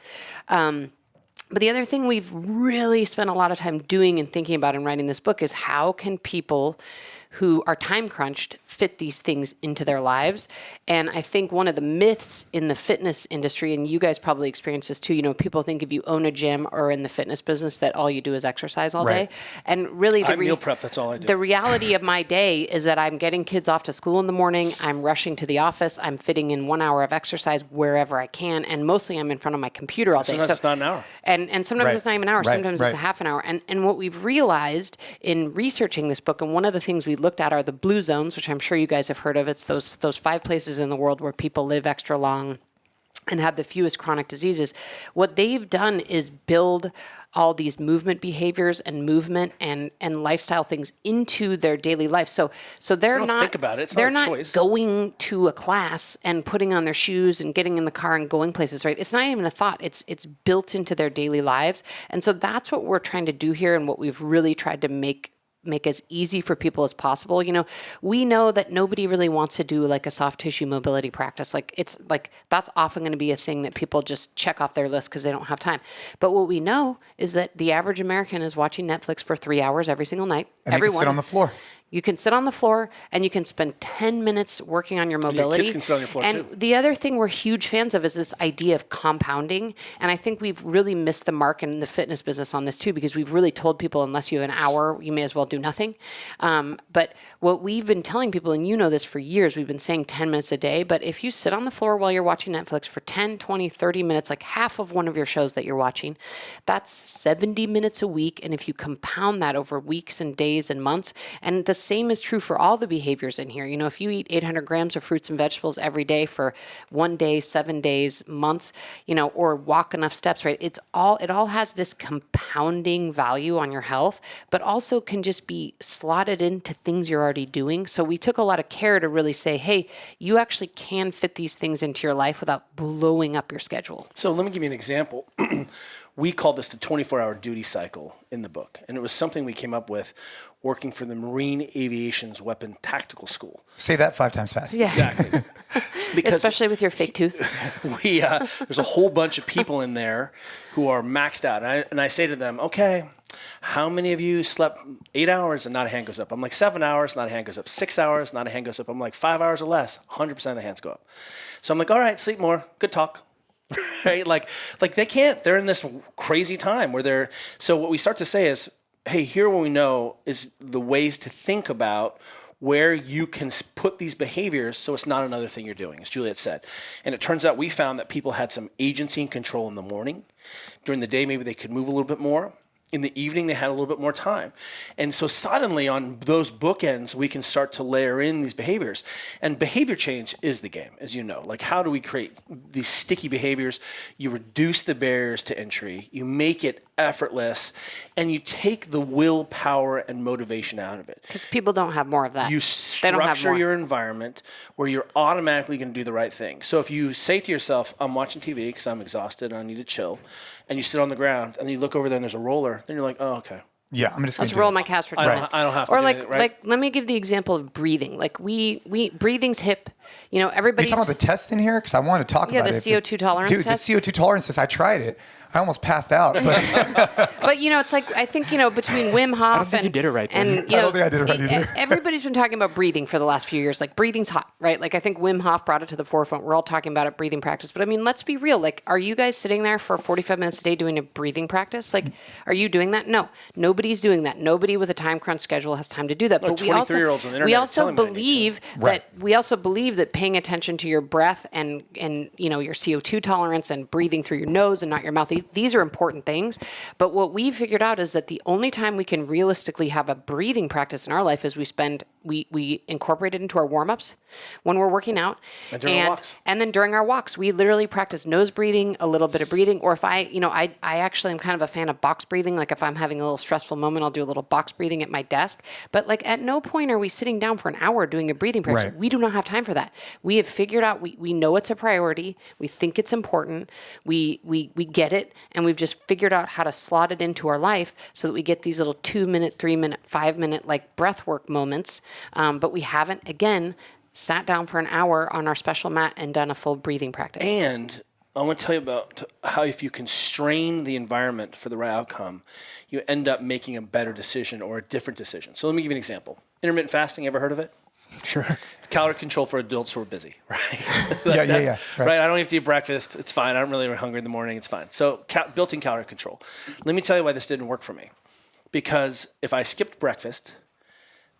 But the other thing we've really spent a lot of time doing and thinking about in writing this book is how can people who are time crunched fit these things into their lives. And I think one of the myths in the fitness industry, and you guys probably experience this too, people think if you own a gym or in the fitness business that all you do is exercise all day. And really I meal prep, that's all I do. The reality of my day is that I'm getting kids off to school in the morning, I'm rushing to the office, I'm fitting in 1 hour of exercise wherever I can, and mostly I'm in front of my computer all day. Sometimes it's not an hour. And sometimes it's not even an hour, sometimes it's a half an hour. And what we've realized in researching this book, and one of the things we looked at are the blue zones, which I'm sure you guys have heard of. It's those 5 places in the world where people live extra long and have the fewest chronic diseases. What they've done is build all these movement behaviors and movement and lifestyle things into their daily life. So they're don't not think about it. It's they're not a not choice. going to a class and putting on their shoes and getting in the car and going places, right? It's not even a thought. It's built into their daily lives. And so that's what we're trying to do here and what we've really tried to make as easy for people as possible. We know that nobody really wants to do like a soft tissue mobility practice. That's often going to be a thing that people just check off their list because they don't have time. But what we know is that the average American is watching Netflix for 3 hours every single night. And they can sit on the floor. You can sit on the floor and you can spend 10 minutes working on your mobility. Your kids can sit on your floor and too. The other thing we're huge fans of is this idea of compounding. And I think we've really missed the mark in the fitness business on this too, because we've really told people unless you have an hour, you may as well do nothing. But what we've been telling people, and you know this for years, we've been saying 10 minutes a day. But if you sit on the floor while you're watching Netflix for 10, 20, 30 minutes, like half of one of your shows that you're watching, that's 70 minutes a week. And if you compound that over weeks and days and months, and the same is true for all the behaviors in here. If you eat 800 grams of fruits and vegetables every day for 1 day, 7 days, months, or walk enough steps, right? It all has this compounding value on your health, but also can just be slotted into things you're already doing. So we took a lot of care to really say, hey, you actually can fit these things into your life without blowing up your schedule. So let me give you an example. We called this the 24-hour duty cycle in the book, and it was something we came up with working for the Marine Aviation's Weapon Tactical School. Say that 5 times fast. Yeah. Exactly. Because especially with your fake tooth. There's a whole bunch of people in there who are maxed out. And I say to them, okay, how many of you slept 8 hours and not a hand goes up? I'm like 7 hours, not a hand goes up. 6 hours, not a hand goes up. I'm like 5 hours or less, 100% of the hands go up. So I'm like, all right, sleep more. Good talk. Right? Like they can't. They're in this crazy time where they're. So what we start to say is, hey, here what we know is the ways to think about where you can put these behaviors so it's not another thing you're doing, as Juliet said. And it turns out we found that people had some agency and control in the morning. During the day, maybe they could move a little bit more. In the evening, they had a little bit more time. And so suddenly on those bookends, we can start to layer in these behaviors. And behavior change is the game, as you know. Like, how do we create these sticky behaviors? You reduce the barriers to entry. You make it effortless. And you take the willpower and motivation out of it. Because people don't have more of that. You structure your environment where you're automatically going to do the right thing. So if you say to yourself, I'm watching TV because I'm exhausted and I need to chill, and you sit on the ground and you look over there and there's a roller, then you're like, oh, okay. Yeah, I'm just going to roll my calves for 10 minutes. I don't have to or do like, it, right? like, let me give the example of breathing. Like we breathing's hip. Everybody's. Are you talking about the test in here? Because I want to talk about it. Yeah, the CO2 tolerance test. Dude, the CO2 tolerance test, I tried it. I almost passed out. But it's like, I think, between Wim Hof I don't think you did it right then. and I don't think I did it right either. Everybody's been talking about breathing for the last few years. Like, breathing's hot, right? Like, I think Wim Hof brought it to the forefront. We're all talking about it, breathing practice. But I mean, let's be real. Like, are you guys sitting there for 45 minutes a day doing a breathing practice? Like, are you doing that? No, nobody's doing that. Nobody with a time crunch schedule has time to do that. Like but we also 23-year-olds on the internet telling me they need to. we also believe that paying attention to your breath and your CO2 tolerance and breathing through your nose and not your mouth, these are important things. But what we figured out is that the only time we can realistically have a breathing practice in our life is we spend we incorporate it into our warm-ups when we're working out. And during our walks. And then during our walks, we literally practice nose breathing, a little bit of breathing. Or if I actually am kind of a fan of box breathing. Like if I'm having a little stressful moment, I'll do a little box breathing at my desk. But like at no point are we sitting down for an hour doing a breathing practice. Right. We do not have time for that. We have figured out, we know it's a priority. We think it's important. We get it. And we've just figured out how to slot it into our life so that we get these little 2-minute, 3-minute, 5-minute like breath work moments. But we haven't, again, sat down for an hour on our special mat and done a full breathing practice. And I want to tell you about how if you constrain the environment for the right outcome, you end up making a better decision or a different decision. So let me give you an example. Intermittent fasting, ever heard of it? Sure. It's calorie control for adults who are busy, right? Yeah. Right. I don't have to eat breakfast. It's fine. I'm really hungry in the morning. It's fine. So built-in calorie control. Let me tell you why this didn't work for me. Because if I skipped breakfast,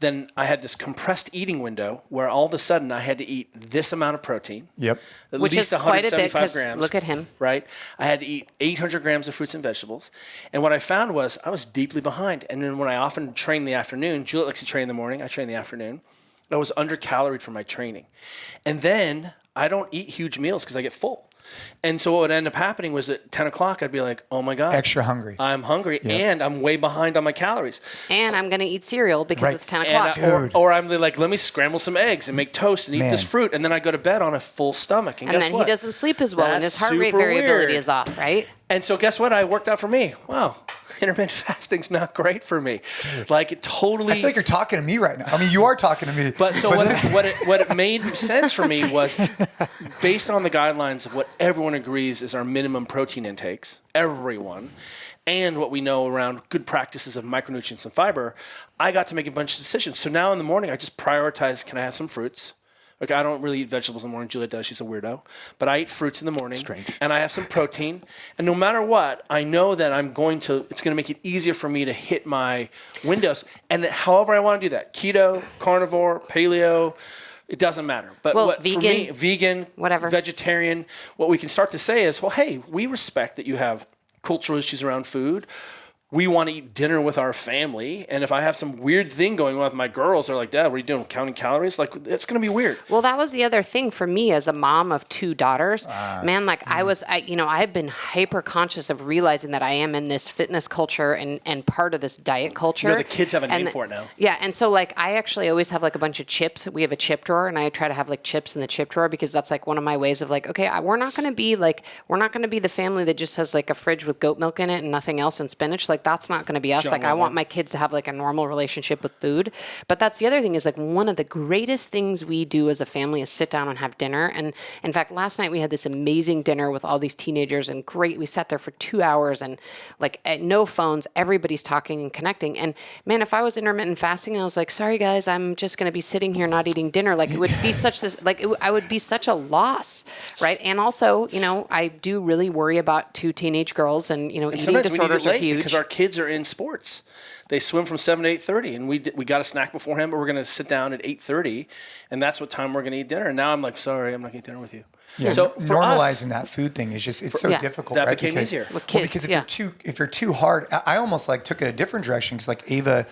then I had this compressed eating window where all of a sudden I had to eat this amount of protein. Yep. At Which least is quite a bit, 175 'cause grams. look at him. Right? I had to eat 800 grams of fruits and vegetables. And what I found was I was deeply behind. And then when I often train in the afternoon, Juliet likes to train in the morning, I train in the afternoon, I was under-caloried for my training. And then I don't eat huge meals because I get full. And so what would end up happening was at 10 o'clock, I'd be like, oh my God. Extra hungry. I'm hungry and I'm way behind on my calories. And I'm going to eat cereal because Right. it's 10 And o'clock. or I'm like, let me scramble some eggs and make toast and eat this fruit. And then I go to bed on a full stomach. And And guess then what? he doesn't sleep as well, and his That's heart rate super variability weird. is off, right? And so guess what? It worked out for me. Wow. Intermittent fasting's not great for me. Like it totally. I feel like you're talking to me right now. I mean, you are talking to me. But so what it made sense for me was based on the guidelines of what everyone agrees is our minimum protein intakes, everyone, and what we know around good practices of micronutrients and fiber, I got to make a bunch of decisions. So now in the morning, I just prioritize, can I have some fruits? Like I don't really eat vegetables in the morning. Juliet does. She's a weirdo. But I eat fruits in the morning. Strange. And I have some protein. And no matter what, I know that it's going to make it easier for me to hit my windows. And however I want to do that, keto, carnivore, paleo, it doesn't matter. But vegan, for me, vegan, whatever, vegetarian, what we can start to say is, well, hey, we respect that you have cultural issues around food. We want to eat dinner with our family. And if I have some weird thing going on with my girls, they're like, Dad, what are you doing? Counting calories? Like, it's going to be weird. Well, that was the other thing for me as a mom of 2 daughters. Man, like I've been hyper conscious of realizing that I am in this fitness culture and part of this diet culture. You know, the kids have a name for it now. Yeah. And so like, I actually always have like a bunch of chips. We have a chip drawer and I try to have like chips in the chip drawer because that's like one of my ways of like, okay, we're not going to be the family that just has like a fridge with goat milk in it and nothing else and spinach. Like that's not going to be us. Like I want my kids to have like a normal relationship with food. But that's the other thing is like one of the greatest things we do as a family is sit down and have dinner. And in fact, last night we had this amazing dinner with all these teenagers and great. We sat there for 2 hours and like no phones, everybody's talking and connecting. And man, if I was intermittent fasting and I was like, sorry guys, I'm just going to be sitting here not eating dinner. Like it would be I would be such a loss. Right. And also, I do really worry about 2 teenage girls and eating disorders are huge. Because our kids are in sports. They swim from 7 to 8:30, and we got a snack beforehand, but we're going to sit down at 8:30, and that's what time we're going to eat dinner. And now I'm like, sorry, I'm not going to eat dinner with you. Yeah, so for normalizing us, that food thing is just it's so difficult. That right? became easier with kids. Because if you're too hard, I almost like took it a different direction because like Ava,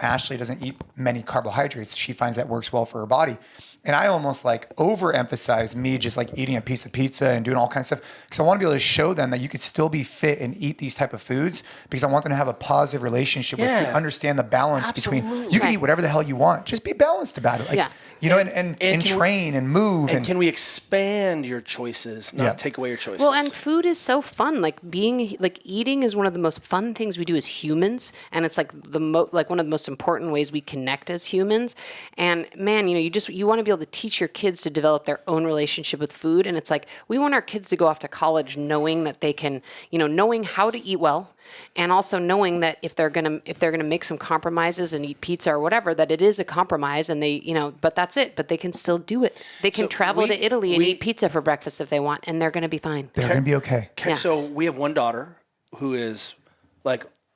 Ashley doesn't eat many carbohydrates. She finds that works well for her body. And I almost like overemphasize me just like eating a piece of pizza and doing all kinds of stuff because I want to be able to show them that you could still be fit and eat these type of foods because I want them to have a positive relationship with food, understand the balance between you can eat whatever the hell you want, just be balanced about it. Like, and train and move. And can we expand your choices, not take away your choices? Well, and food is so fun. Like eating is one of the most fun things we do as humans, and it's like one of the most important ways we connect as humans. And man, you want to be able to teach your kids to develop their own relationship with food. And it's like we want our kids to go off to college knowing that they can, knowing how to eat well. And also knowing that if they're gonna make some compromises and eat pizza or whatever, that it is a compromise, and they but that's it. But they can still do it. They can travel to Italy and eat pizza for breakfast if they want, and they're gonna be fine. They're gonna be okay. Yeah. So we have one daughter who is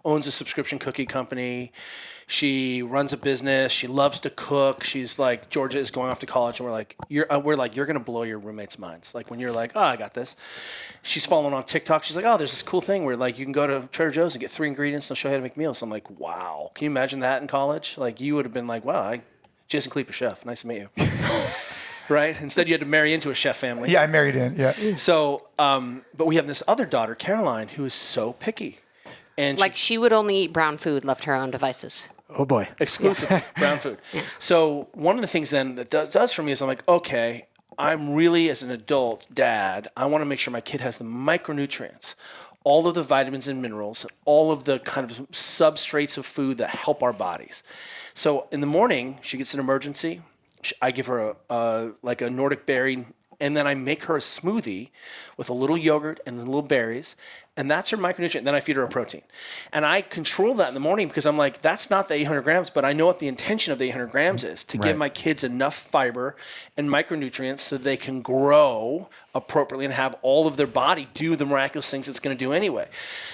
owns a subscription cookie company. She runs a business. She loves to cook. She's like, Georgia is going off to college, and you're going to blow your roommates' minds. Like when you're like, oh, I got this. She's following on TikTok. She's like, oh, there's this cool thing where like you can go to Trader Joe's and get 3 ingredients and they'll show you how to make meals. I'm like, wow. Can you imagine that in college? Like you would have been like, wow, Jason Khalipa, chef. Nice to meet you. Right? Instead, you had to marry into a chef family. Yeah, I married in. Yeah. So, but we have this other daughter, Caroline, who is so picky. And Like she would only eat brown food, left her own devices. Oh boy. Exclusively brown food. So one of the things then that does for me is I'm like, okay, I'm really, as an adult dad, I want to make sure my kid has the micronutrients, all of the vitamins and minerals, all of the kind of substrates of food that help our bodies. So in the morning, she gets an emergency. I give her like a Nordic berry, and then I make her a smoothie with a little yogurt and little berries, and that's her micronutrient. Then I feed her a protein. And I control that in the morning because I'm like, that's not the 800 grams, but I know what the intention of the 800 grams is, to give my kids enough fiber and micronutrients so they can grow appropriately and have all of their body do the miraculous things it's going to do anyway.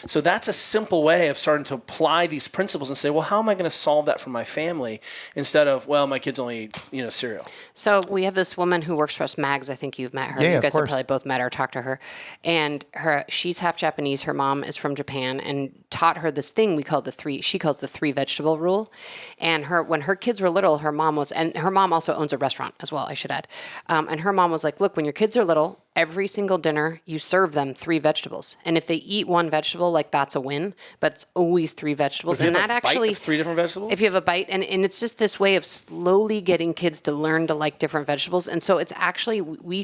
So that's a simple way of starting to apply these principles and say, well, how am I going to solve that for my family instead of, well, my kids only eat, cereal. So we have this woman who works for us, Mags. I think you've met her. Yeah, you of guys have course. probably both met her, talked to her. And she's half Japanese. Her mom is from Japan and taught her this thing she calls the 3 vegetable rule. And when her kids were little, her mom also owns a restaurant as well, I should add. And her mom was like, look, when your kids are little, every single dinner, you serve them 3 vegetables. And if they eat 1 vegetable, like that's a win, but it's always 3 vegetables. If you And have that a bite actually, of 3 different vegetables? if you have a bite, and it's just this way of slowly getting kids to learn to like different vegetables. And so it's actually, we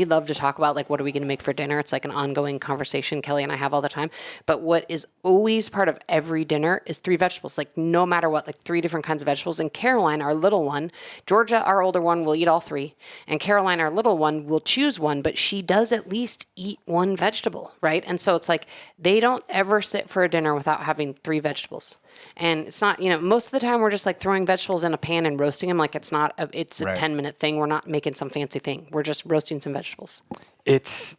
love to talk about like, what are we going to make for dinner? It's like an ongoing conversation Kelly and I have all the time. But what is always part of every dinner is 3 vegetables, like no matter what, like 3 different kinds of vegetables. And Caroline, our little one, Georgia, our older one, will eat all 3. And Caroline, our little one, will choose 1, but she does at least eat 1 vegetable, right? And so it's like they don't ever sit for a dinner without having 3 vegetables. And it's not, most of the time we're just like throwing vegetables in a pan and roasting them. Like it's a 10-minute thing. We're not making some fancy thing. We're just roasting some vegetables. It's,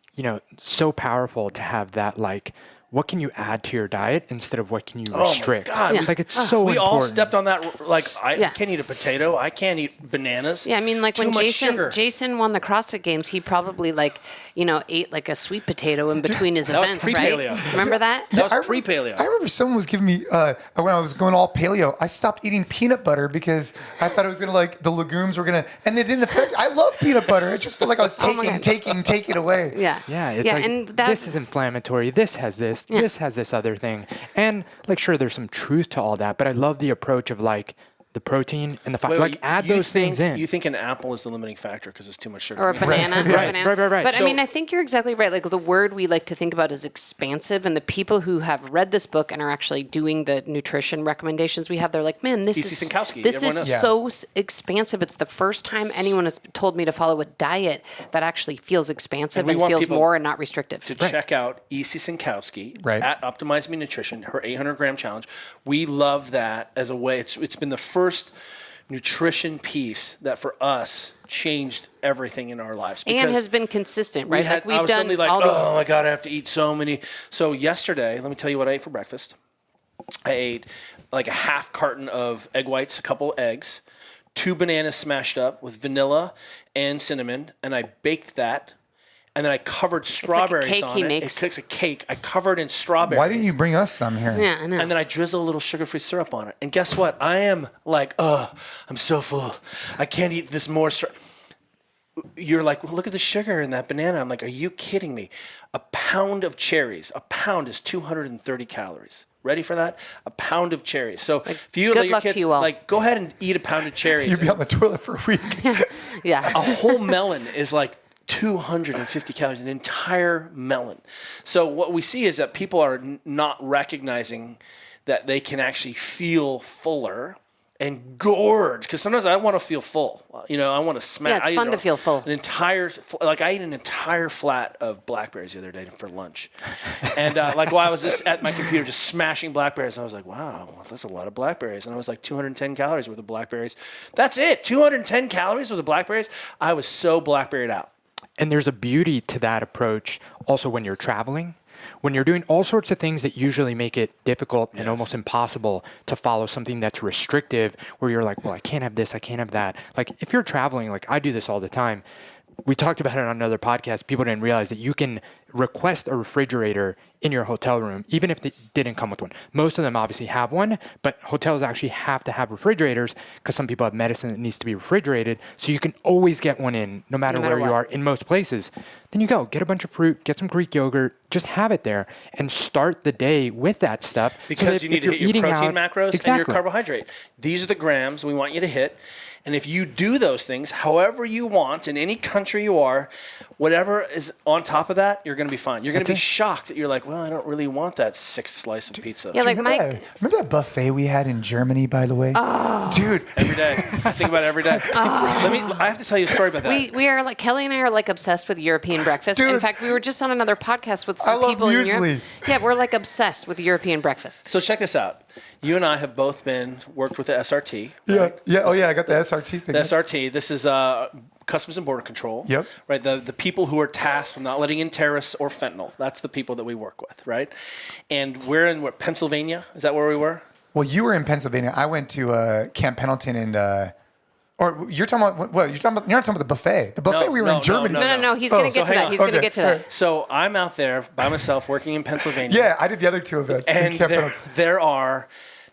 so powerful to have that, like, what can you add to your diet instead of what can you restrict? Oh my God. Yeah. Like, it's so We important. all stepped on that. Like, I can't eat a potato. I can't eat bananas. Yeah, I mean, like Too when much sugar. Jason won the CrossFit Games, he probably ate like a sweet potato in between his that was events, pre-paleo. right? Remember that? That was pre-paleo. I remember someone was giving me, when I was going all paleo, I stopped eating peanut butter because I thought it was going to the legumes were going to, and they didn't affect, I love peanut butter. It just felt like I was taking away. Yeah. Yeah, it's like, and this is inflammatory. This has this. This has this other thing. And sure, there's some truth to all that, but I love the approach of the protein and the fiber. Add those things in. You think an apple is the limiting factor because it's too much sugar? Or a banana. Right. But So, I think you're exactly right. Like the word we like to think about is expansive, and the people who have read this book and are actually doing the nutrition recommendations we have, they're like, man, this is so expansive. It's the first time anyone has told me to follow a diet that actually feels expansive and feels more and not restrictive. To check out E.C. Sinkowski Right. at Optimize Me Nutrition, her 800-gram challenge. We love that as a way. It's been the first nutrition piece that for us changed everything in our lives. And has been consistent, right? I was suddenly like, oh my God, I have to eat so many. So yesterday, let me tell you what I ate for breakfast. I ate like a half carton of egg whites, a couple eggs, 2 bananas smashed up with vanilla and cinnamon, and I baked that. And then I covered strawberries on it. It's a cake. I covered in strawberries. Why didn't you bring us some here? Yeah, I know. And then I drizzle a little sugar-free syrup on it. And guess what? I am like, I'm so full. I can't eat this more. You're like, well, look at the sugar in that banana. I'm like, are you kidding me? A pound of cherries. A pound is 230 calories. Ready for that? A pound of cherries. So if you let your kids, go ahead and eat a pound of cherries. You'd be on the toilet for a week. Yeah. A whole melon is like 250 calories, an entire melon. So what we see is that people are not recognizing that they can actually feel fuller and gorge. Because sometimes I want to feel full. I want to smash. Yeah, it's fun to feel full. I ate an entire flat of blackberries the other day for lunch. And while I was just at my computer just smashing blackberries, I was like, wow, that's a lot of blackberries. And I was like 210 calories worth of blackberries. That's it, 210 calories worth of blackberries? I was so blackberried out. And there's a beauty to that approach also when you're traveling, when you're doing all sorts of things that usually make it difficult and almost impossible to follow something that's restrictive, where you're like, well, I can't have this, I can't have that. Like if you're traveling, like I do this all the time. We talked about it on another podcast. People didn't realize that you can request a refrigerator in your hotel room, even if they didn't come with one. Most of them obviously have one, but hotels actually have to have refrigerators because some people have medicine that needs to be refrigerated. So you can always get one in no matter where you are in most places. Then you go, get a bunch of fruit, get some Greek yogurt, just have it there and start the day with that stuff. Because you need to hit your protein macros and your carbohydrate. These are the grams we want you to hit. And if you do those things, however you want, in any country you are, whatever is on top of that, you're going to be fine. You're going to be shocked that you're like, well, I don't really want that 6th slice of pizza. Yeah, like remember that buffet we had in Germany, by the way? Oh. Dude. Every day. I think about it every day. I have to tell you a story about that. We are like, Kelly and I are like obsessed with European breakfast. Dude. In fact, we were just on another podcast with some people in Europe. Yeah, we're like obsessed with European breakfast. So check this out. You and I have both worked with the SRT. Right? Yeah. Oh, yeah. I got the SRT thing. The SRT. This is Customs and Border Control. Yep. Right. The people who are tasked with not letting in terrorists or fentanyl. That's the people that we work with. Right. And we're in Pennsylvania. Is that where we were? Well, you were in Pennsylvania. I went to Camp Pendleton and. Or you're talking about what? You're not talking about the buffet. The buffet we were in Germany. No. He's going to get to that. He's going to get to that. So I'm out there by myself working in Pennsylvania. Yeah, I did the other 2 events. And there are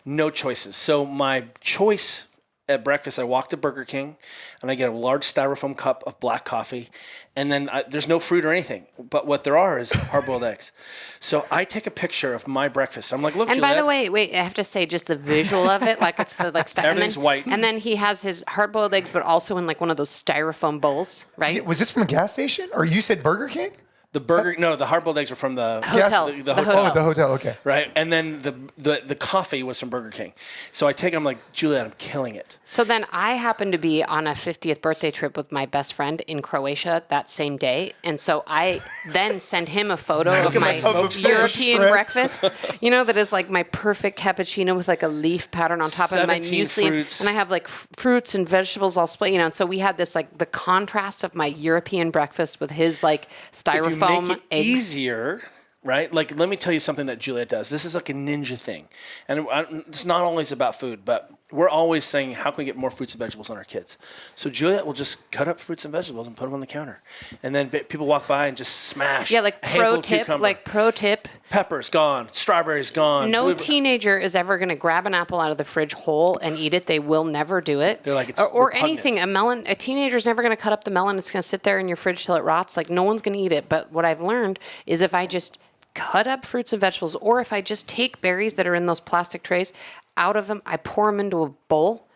no choices. So my choice at breakfast, I walk to Burger King and I get a large styrofoam cup of black coffee. And then there's no fruit or anything. But what there are is hard-boiled eggs. So I take a picture of my breakfast. I'm like, look, and Juliet. By the way, wait, I have to say just the visual of it, like it's the everything's white. And then he has his hard-boiled eggs, but also in like one of those styrofoam bowls, right? Yeah, was this from a gas station? Or you said Burger King? The hard-boiled eggs were from the hotel. The hotel. Oh, the hotel. Okay. Right, and then the coffee was from Burger King. So I take it. I'm like, Juliet, I'm killing it. So then I happened to be on a 50th birthday trip with my best friend in Croatia that same day, and so I then send him a photo of my European breakfast. That is like my perfect cappuccino with like a leaf pattern on top of my muesli, and I have like fruits and vegetables all split. And so we had this like the contrast of my European breakfast with his like styrofoam. Make it eggs. easier, right? Like, let me tell you something that Juliet does. This is like a ninja thing. And it's not always about food, but we're always saying, how can we get more fruits and vegetables on our kids? So Juliet will just cut up fruits and vegetables and put them on the counter. And then people walk by and just smash. Yeah, like pro tip. Pepper's gone. Strawberry's gone. No teenager is ever going to grab an apple out of the fridge whole and eat it. They will never do it. They're like, it's or anything. A melon. A teenager's never going to cut up the melon. It's going to sit there in your fridge till it rots. Like, no one's going to eat it. But what I've learned is if I just cut up fruits and vegetables, or if I just take berries that are in those plastic trays out of them, I pour them into a bowl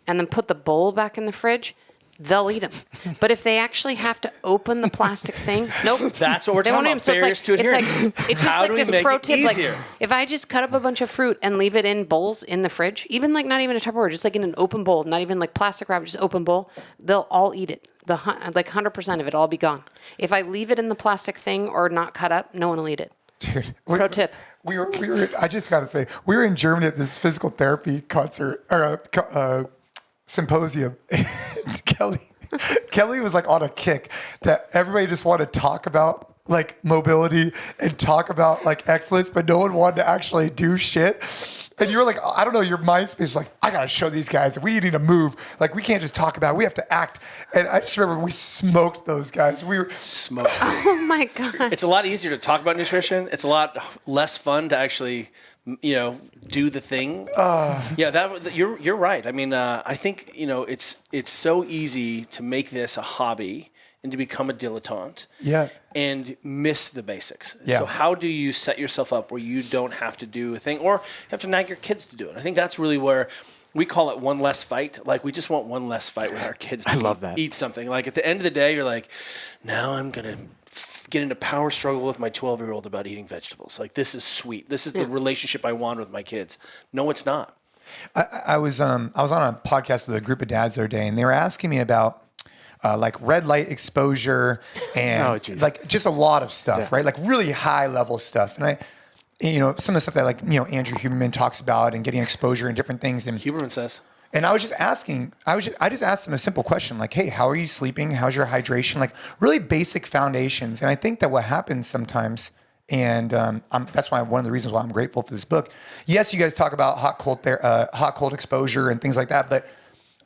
and then put the bowl back in the fridge, they'll eat them. But if they actually have to open the plastic thing, nope. That's what we're talking about, barriers to adherence. It's just like this pro tip. Like, if I just cut up a bunch of fruit and leave it in bowls in the fridge, even like not even a Tupperware, just like in an open bowl, not even like plastic wrap, just open bowl, they'll all eat it. Like 100% of it all be gone. If I leave it in the plastic thing or not cut up, no one will eat it. Dude, pro tip. We were. I just gotta say, we were in Germany at this physical therapy concert or symposium. Kelly was like on a kick that everybody just wanted to talk about like mobility and talk about like excellence, but no one wanted to actually do shit. And you were like, I don't know, your mind space was like, I gotta show these guys, we need to move. Like, we can't just talk about it, we have to act. And I just remember we smoked those guys. We were smoked. Oh my God. It's a lot easier to talk about nutrition. It's a lot less fun to actually, do the thing. You're right. I mean, I think, it's so easy to make this a hobby and to become a dilettante. Yeah. And miss the basics. Yeah. So how do you set yourself up where you don't have to do a thing or you have to nag your kids to do it? I think that's really where we call it one less fight. Like, we just want one less fight with our kids to eat something. Like, at the end of the day, you're like, now I'm going to get into power struggle with my 12-year-old about eating vegetables. Like, this is sweet. This is the relationship I want with my kids. No, it's not. I was on a podcast with a group of dads the other day, and they were asking me about like red light exposure and like just a lot of stuff, right? Like really high level stuff. And some of the stuff that like, Andrew Huberman talks about and getting exposure and different things. And Huberman says. And I was just asking, I just asked him a simple question like, hey, how are you sleeping? How's your hydration? Like really basic foundations. And I think that what happens sometimes, and that's why one of the reasons why I'm grateful for this book. Yes, you guys talk about hot cold exposure and things like that, but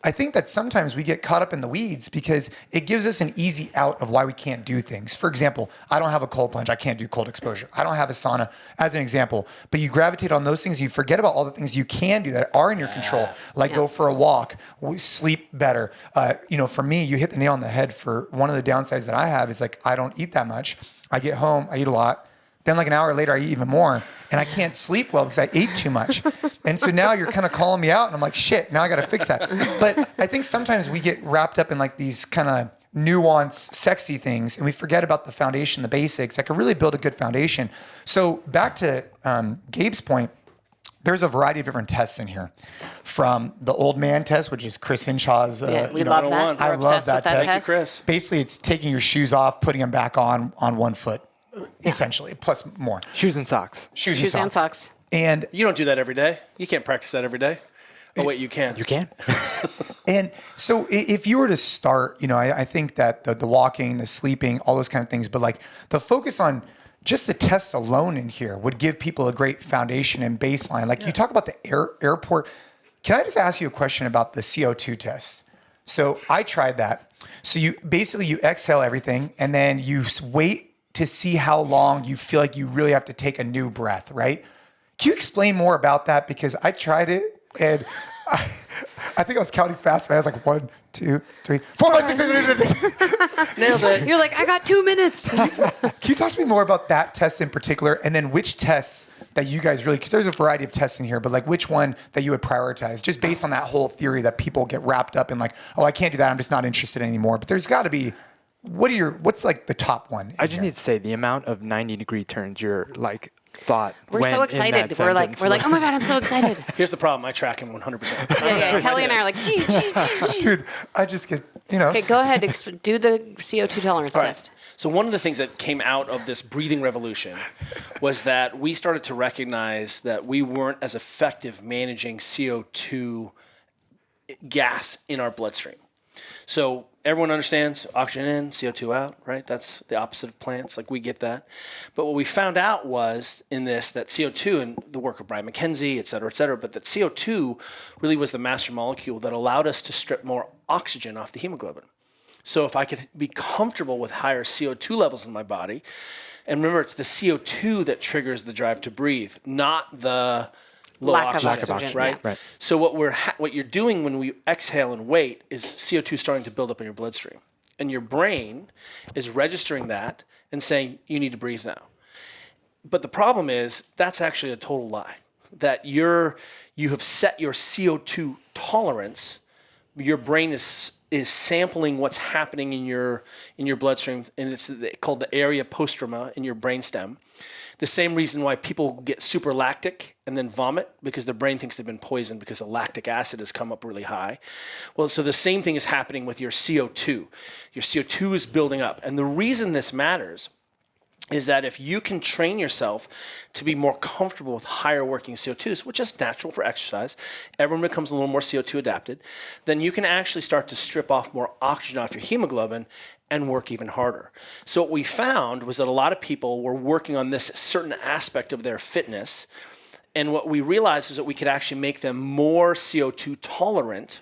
I think that sometimes we get caught up in the weeds because it gives us an easy out of why we can't do things. For example, I don't have a cold plunge. I can't do cold exposure. I don't have a sauna, as an example. But you gravitate on those things. You forget about all the things you can do that are in your control, like go for a walk, sleep better. For me, you hit the nail on the head. For one of the downsides that I have is like I don't eat that much. I get home, I eat a lot. Then like an hour later, I eat even more, and I can't sleep well because I ate too much. And so now you're kind of calling me out, and I'm like, shit, now I got to fix that. But I think sometimes we get wrapped up in like these kind of nuanced, sexy things, and we forget about the foundation, the basics that can really build a good foundation. So back to Gabe's point, there's a variety of different tests in here, from the old man test, which is Chris Hinshaw's. We love that. I love that test. Thank you, Chris. Basically, it's taking your shoes off, putting them back on one foot. Essentially, plus more. Shoes and socks. Shoes and socks. And you don't do that every day. You can't practice that every day. Oh, wait, you can. You can. And so if you were to start, I think that the walking, the sleeping, all those kind of things, but like the focus on just the tests alone in here would give people a great foundation and baseline. Like you talk about the airport. Can I just ask you a question about the CO2 test? So I tried that. So you exhale everything and then you wait to see how long you feel like you really have to take a new breath, right? Can you explain more about that? Because I tried it and I think I was counting fast, man. I was like 1, 2, 3, 4, 5, 6. Nailed it. You're like, I got 2 minutes. Can you talk to me more about that test in particular, and then which tests that you guys really, because there's a variety of tests in here, but like which one that you would prioritize, just based on that whole theory that people get wrapped up in, like, oh, I can't do that. I'm just not interested anymore. But there's got to be. What's like the top one? I just need to say the amount of 90-degree turns you're like thought. We're so excited. We're like, oh my God, I'm so excited. Here's the problem. I track him 100%. Yeah. Kelly and I are like, gee. Dude, I just get, Okay, go ahead. Do the CO2 tolerance test. So one of the things that came out of this breathing revolution was that we started to recognize that we weren't as effective managing CO2 gas in our bloodstream. So everyone understands oxygen in, CO2 out, right? That's the opposite of plants. Like we get that. But what we found out was in this that CO2 and the work of Brian McKenzie, et cetera, but that CO2 really was the master molecule that allowed us to strip more oxygen off the hemoglobin. So if I could be comfortable with higher CO2 levels in my body, and remember it's the CO2 that triggers the drive to breathe, not the lack of oxygen, right? Yeah. Right. So what you're doing when we exhale and wait is CO2 starting to build up in your bloodstream, and your brain is registering that and saying you need to breathe now. But the problem is that's actually a total lie. That you have set your CO2 tolerance. Your brain is sampling what's happening in your bloodstream, and it's called the area postrema in your brainstem. The same reason why people get super lactic and then vomit, because their brain thinks they've been poisoned because the lactic acid has come up really high. Well, so the same thing is happening with your CO2. Your CO2 is building up. And the reason this matters is that if you can train yourself to be more comfortable with higher working CO2s, which is natural for exercise, everyone becomes a little more CO2 adapted, then you can actually start to strip off more oxygen off your hemoglobin and work even harder. So what we found was that a lot of people were working on this certain aspect of their fitness, and what we realized is that we could actually make them more CO2 tolerant.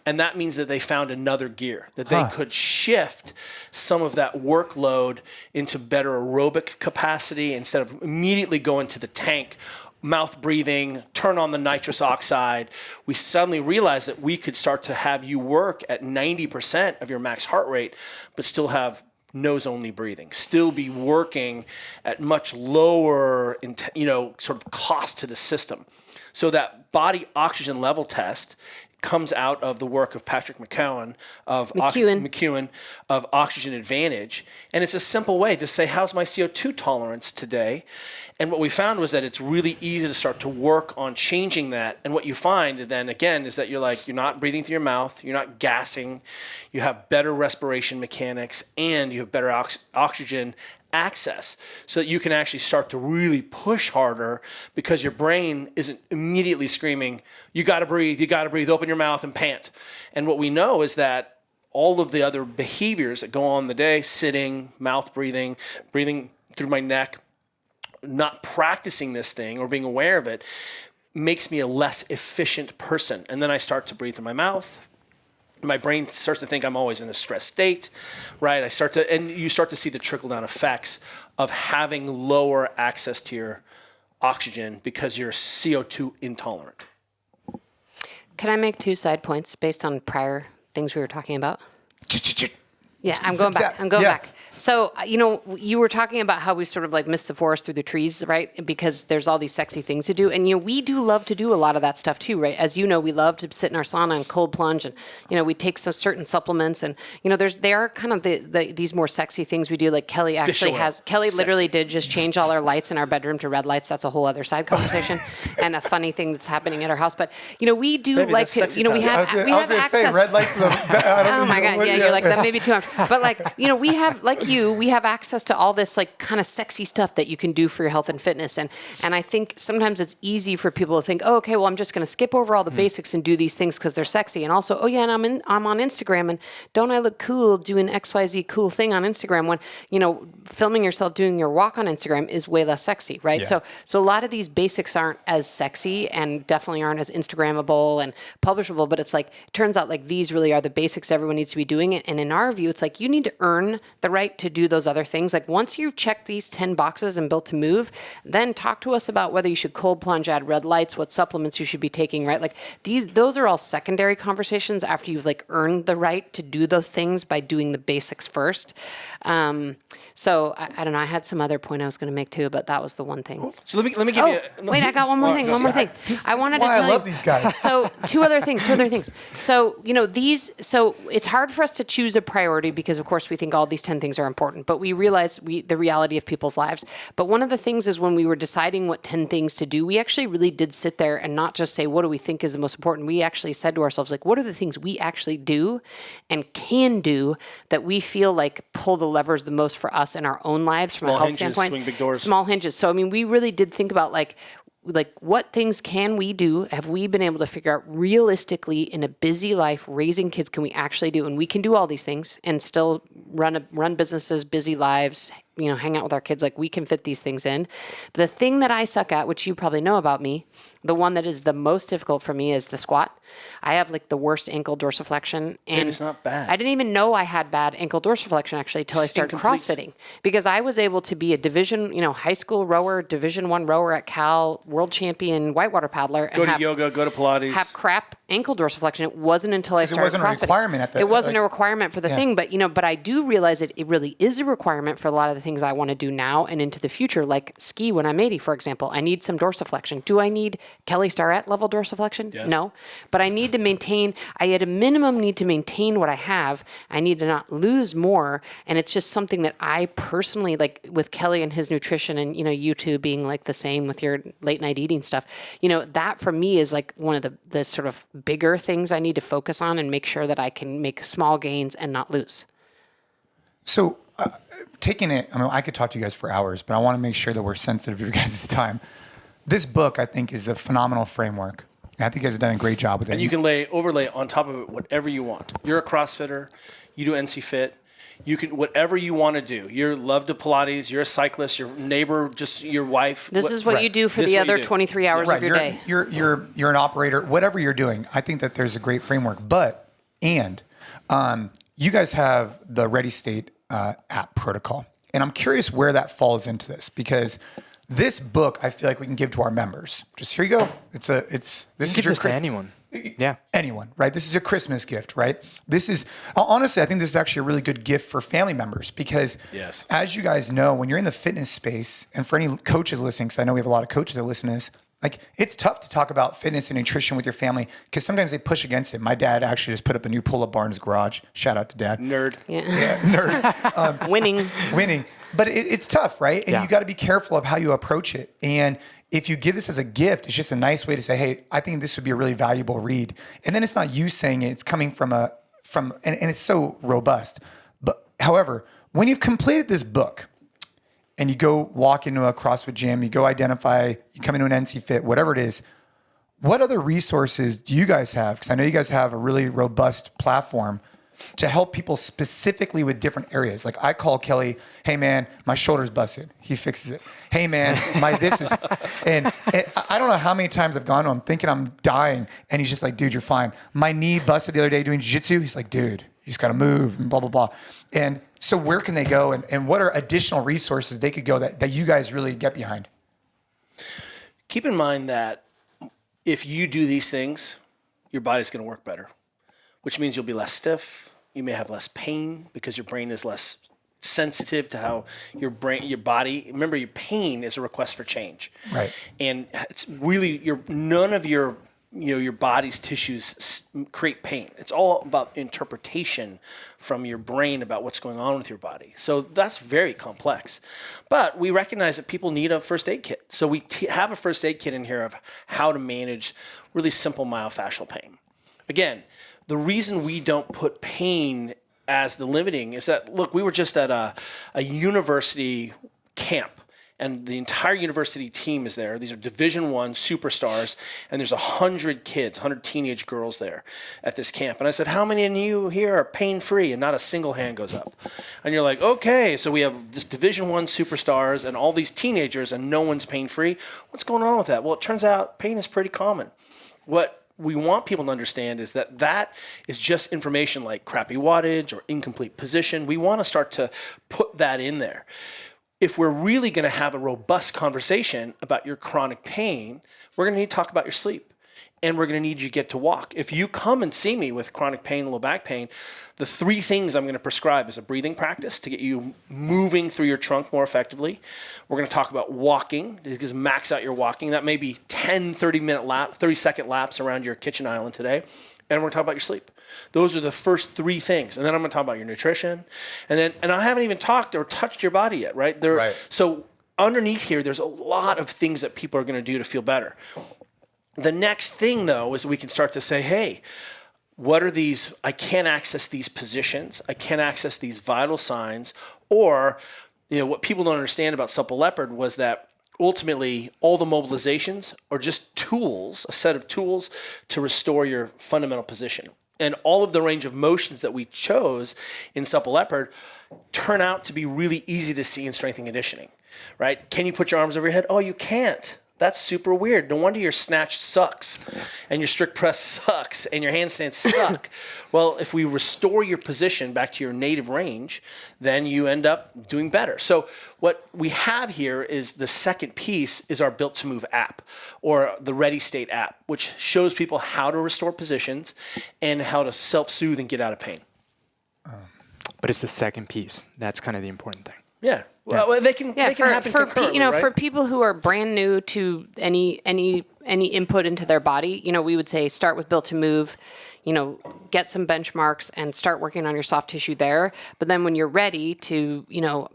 And that means that they found another gear, that they could shift some of that workload into better aerobic capacity instead of immediately going to the tank, mouth breathing, turn on the nitrous oxide. We suddenly realized that we could start to have you work at 90% of your max heart rate, but still have nose-only breathing, still be working at much lower, sort of cost to the system. So that body oxygen level test comes out of the work of Patrick McKeown of Oxygen Advantage. And it's a simple way to say, how's my CO2 tolerance today? And what we found was that it's really easy to start to work on changing that. And what you find then again is that you're not breathing through your mouth, you're not gassing, you have better respiration mechanics, and you have better oxygen access, so that you can actually start to really push harder because your brain isn't immediately screaming, you got to breathe, open your mouth and pant. And what we know is that all of the other behaviors that go on in the day, sitting, mouth breathing through my neck, not practicing this thing or being aware of it, makes me a less efficient person. And then I start to breathe through my mouth, my brain starts to think I'm always in a stress state, right? And you start to see the trickle down effects of having lower access to your oxygen because you're CO2 intolerant. Can I make 2 side points based on prior things we were talking about? Yeah, I'm going back. So, you were talking about how we sort of like miss the forest through the trees, right? Because there's all these sexy things to do. And, we do love to do a lot of that stuff too, right? As you know, we love to sit in our sauna and cold plunge and, we take some certain supplements and, they are kind of these more sexy things we do. Like Kelly literally did just change all our lights in our bedroom to red lights. That's a whole other side conversation and a funny thing that's happening at our house. But, we do Maybe like to, we have access. Say, red lights. Oh my God. Yeah, you're like, that may be too much. But like, we have, like we have access to all this like kind of sexy stuff that you can do for your health and fitness. And I think sometimes it's easy for people to think, oh, okay, well, I'm just going to skip over all the basics and do these things because they're sexy. And also, oh yeah, and I'm on Instagram and don't I look cool doing XYZ cool thing on Instagram when, filming yourself doing your walk on Instagram is way less sexy, right? Yeah. So a lot of these basics aren't as sexy and definitely aren't as Instagrammable and publishable, but it's like, it turns out like these really are the basics everyone needs to be doing it. And in our view, it's like you need to earn the right to do those other things. Like once you've checked these 10 boxes and built to move, then talk to us about whether you should cold plunge, add red lights, what supplements you should be taking, right? Like those are all secondary conversations after you've like earned the right to do those things by doing the basics first. So I don't know. I had some other point I was going to make too, but that was the one thing. So let me give you. Wait, I got one more thing. I wanted to tell you. I love these guys. So two other things. So So it's hard for us to choose a priority because of course we think all these 10 things are important, but we realize the reality of people's lives. But one of the things is when we were deciding what 10 things to do, we actually really did sit there and not just say, what do we think is the most important? We actually said to ourselves, like, what are the things we actually do and can do that we feel like pull the levers the most for us in our own lives from a health standpoint? Swing big doors. Small hinges. So, we really did think about like what things can we do? Have we been able to figure out realistically in a busy life, raising kids, can we actually do? And we can do all these things and still run businesses, busy lives, hang out with our kids. Like we can fit these things in. The thing that I suck at, which you probably know about me, the one that is the most difficult for me is the squat. I have like the worst ankle dorsiflexion. And it's not bad. I didn't even know I had bad ankle dorsiflexion actually until I started CrossFitting because I was able to be a division, high school rower, Division I rower at Cal, world champion whitewater paddler. Go to yoga, go to Pilates. Have crap ankle dorsiflexion. It wasn't until I started CrossFitting. It wasn't a requirement It wasn't a requirement for the thing, but I do realize it really is a requirement for a lot of the things I want to do now and into the future, like ski when I'm 80, for example. I need some dorsiflexion. Do I need Kelly Starrett level dorsiflexion? Yes. No. But I need to maintain, I at a minimum need to maintain what I have. I need to not lose more. And it's just something that I personally, like with Kelly and his nutrition and, you two being like the same with your late night eating stuff, that for me is like one of the sort of bigger things I need to focus on and make sure that I can make small gains and not lose. So taking it, I could talk to you guys for hours, but I want to make sure that we're sensitive to your guys' time. This book, I think, is a phenomenal framework. And I think you guys have done a great job with it. And you can overlay on top of it whatever you want. You're a CrossFitter. You do NCFIT. You can, whatever you want to do. You love to Pilates. You're a cyclist. Your neighbor, just your wife. This is what you do for the other 23 hours of your day. You're an operator. Whatever you're doing, I think that there's a great framework. You guys have the Ready State app protocol, and I'm curious where that falls into this because this book I feel like we can give to our members. Just here you go. This is give this to anyone. Yeah. Anyone, right? This is a Christmas gift, right? This is, honestly, I think this is actually a really good gift for family members because as you guys know, when you're in the fitness space, and for any coaches listening, because I know we have a lot of coaches that listen to this, like it's tough to talk about fitness and nutrition with your family because sometimes they push against it. My dad actually just put up a new pull-up bar in his garage. Shout out to Dad. Nerd. Yeah. Nerd. Winning. But it's tough, right? And you got to be careful of how you approach it. And if you give this as a gift, it's just a nice way to say, hey, I think this would be a really valuable read. And then it's not you saying it, it's coming from and it's so robust. But however, when you've completed this book and you go walk into a CrossFit gym, you go identify, you come into an NCFIT, whatever it is, what other resources do you guys have? Because I know you guys have a really robust platform to help people specifically with different areas. Like I call Kelly, hey man, my shoulder's busted. He fixes it. Hey man, this is, and I don't know how many times I've gone to him thinking I'm dying. And he's just like, dude, you're fine. My knee busted the other day doing jiu-jitsu. He's like, dude, you just got to move and blah, blah, blah. And so where can they go? And what are additional resources they could go that you guys really get behind? Keep in mind that if you do these things, your body's going to work better, which means you'll be less stiff. You may have less pain because your brain is less sensitive to how your body. Remember, your pain is a request for change, right? And it's really none of your body's tissues create pain. It's all about interpretation from your brain about what's going on with your body. So that's very complex. But we recognize that people need a first aid kit. So we have a first aid kit in here of how to manage really simple myofascial pain. Again, the reason we don't put pain as the limiting is that, look, we were just at a university camp, and the entire university team is there. These are Division I superstars, and there's 100 kids, 100 teenage girls there at this camp. And I said, how many of you here are pain-free? And not a single hand goes up. And you're like, okay, so we have this Division I superstars and all these teenagers, and no one's pain-free. What's going on with that? Well, it turns out pain is pretty common. What we want people to understand is that is just information like crappy wattage or incomplete position. We want to start to put that in there. If we're really going to have a robust conversation about your chronic pain, we're going to need to talk about your sleep, and we're going to need you to get to walk. If you come and see me with chronic pain, low back pain, the 3 things I'm going to prescribe is a breathing practice to get you moving through your trunk more effectively. We're going to talk about walking, because max out your walking. That may be 10, 30-second laps around your kitchen island today. And we're going to talk about your sleep. Those are the first 3 things. And then I'm going to talk about your nutrition. And I haven't even talked or touched your body yet, right? Right. So underneath here, there's a lot of things that people are going to do to feel better. The next thing, though, is we can start to say, hey, what are these? I can't access these positions. I can't access these vital signs. Or, what people don't understand about Supple Leopard was that ultimately all the mobilizations are just tools, a set of tools to restore your fundamental position. And all of the range of motions that we chose in Supple Leopard turn out to be really easy to see in strength and conditioning, right? Can you put your arms over your head? Oh, you can't. That's super weird. No wonder your snatch sucks and your strict press sucks and your handstands suck. Well, if we restore your position back to your native range, then you end up doing better. So what we have here is the second piece is our Built to Move app, or the Ready State app, which shows people how to restore positions and how to self-soothe and get out of pain. But it's the second piece. That's kind of the important thing. Yeah. Well, they can happen concurrently, right? For people who are brand new to any input into their body, we would say start with Built to Move, get some benchmarks and start working on your soft tissue there. But then when you're ready to,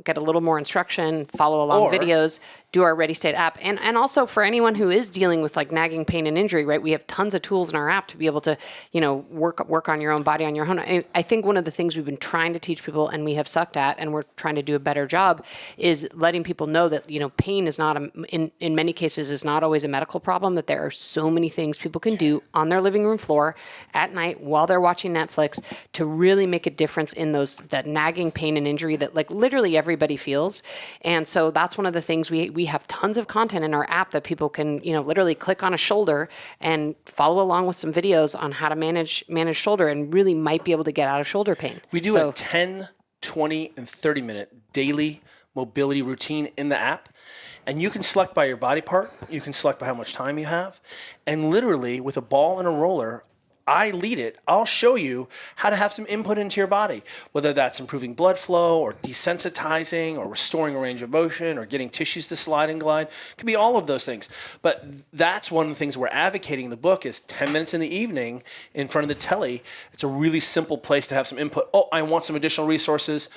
get a little more instruction, follow along videos, do our Ready State app. And also for anyone who is dealing with like nagging pain and injury, right? We have tons of tools in our app to be able to, work on your own body on your own. I think one of the things we've been trying to teach people and we have sucked at, and we're trying to do a better job, is letting people know that, pain is not, in many cases, is not always a medical problem, that there are so many things people can do on their living room floor at night while they're watching Netflix to really make a difference in that nagging pain and injury that like literally everybody feels. And so that's one of the things we have tons of content in our app that people can, literally click on a shoulder and follow along with some videos on how to manage shoulder and really might be able to get out of shoulder pain. We do a 10, 20, and 30-minute daily mobility routine in the app. And you can select by your body part. You can select by how much time you have. And literally, with a ball and a roller, I lead it. I'll show you how to have some input into your body, whether that's improving blood flow or desensitizing or restoring a range of motion or getting tissues to slide and glide. It could be all of those things. But that's one of the things we're advocating in the book is 10 minutes in the evening in front of the telly. It's a really simple place to have some input. Oh, I want some additional resources.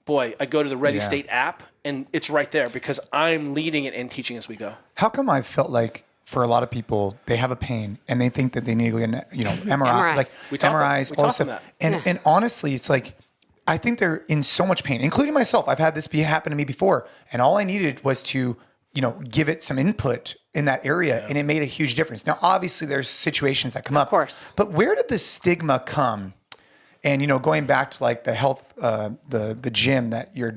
Boy, I go to the Ready State app and it's right there because I'm leading it and teaching as we go. How come I felt like for a lot of people, they have a pain and they think that they need to get an, MRI, like MRIs, all this stuff. And honestly, it's like, I think they're in so much pain, including myself. I've had this happen to me before. And all I needed was to, give it some input in that area. And it made a huge difference. Now, obviously there's situations that come up. Of course. But where did the stigma come? And, going back to like the health, the gym that your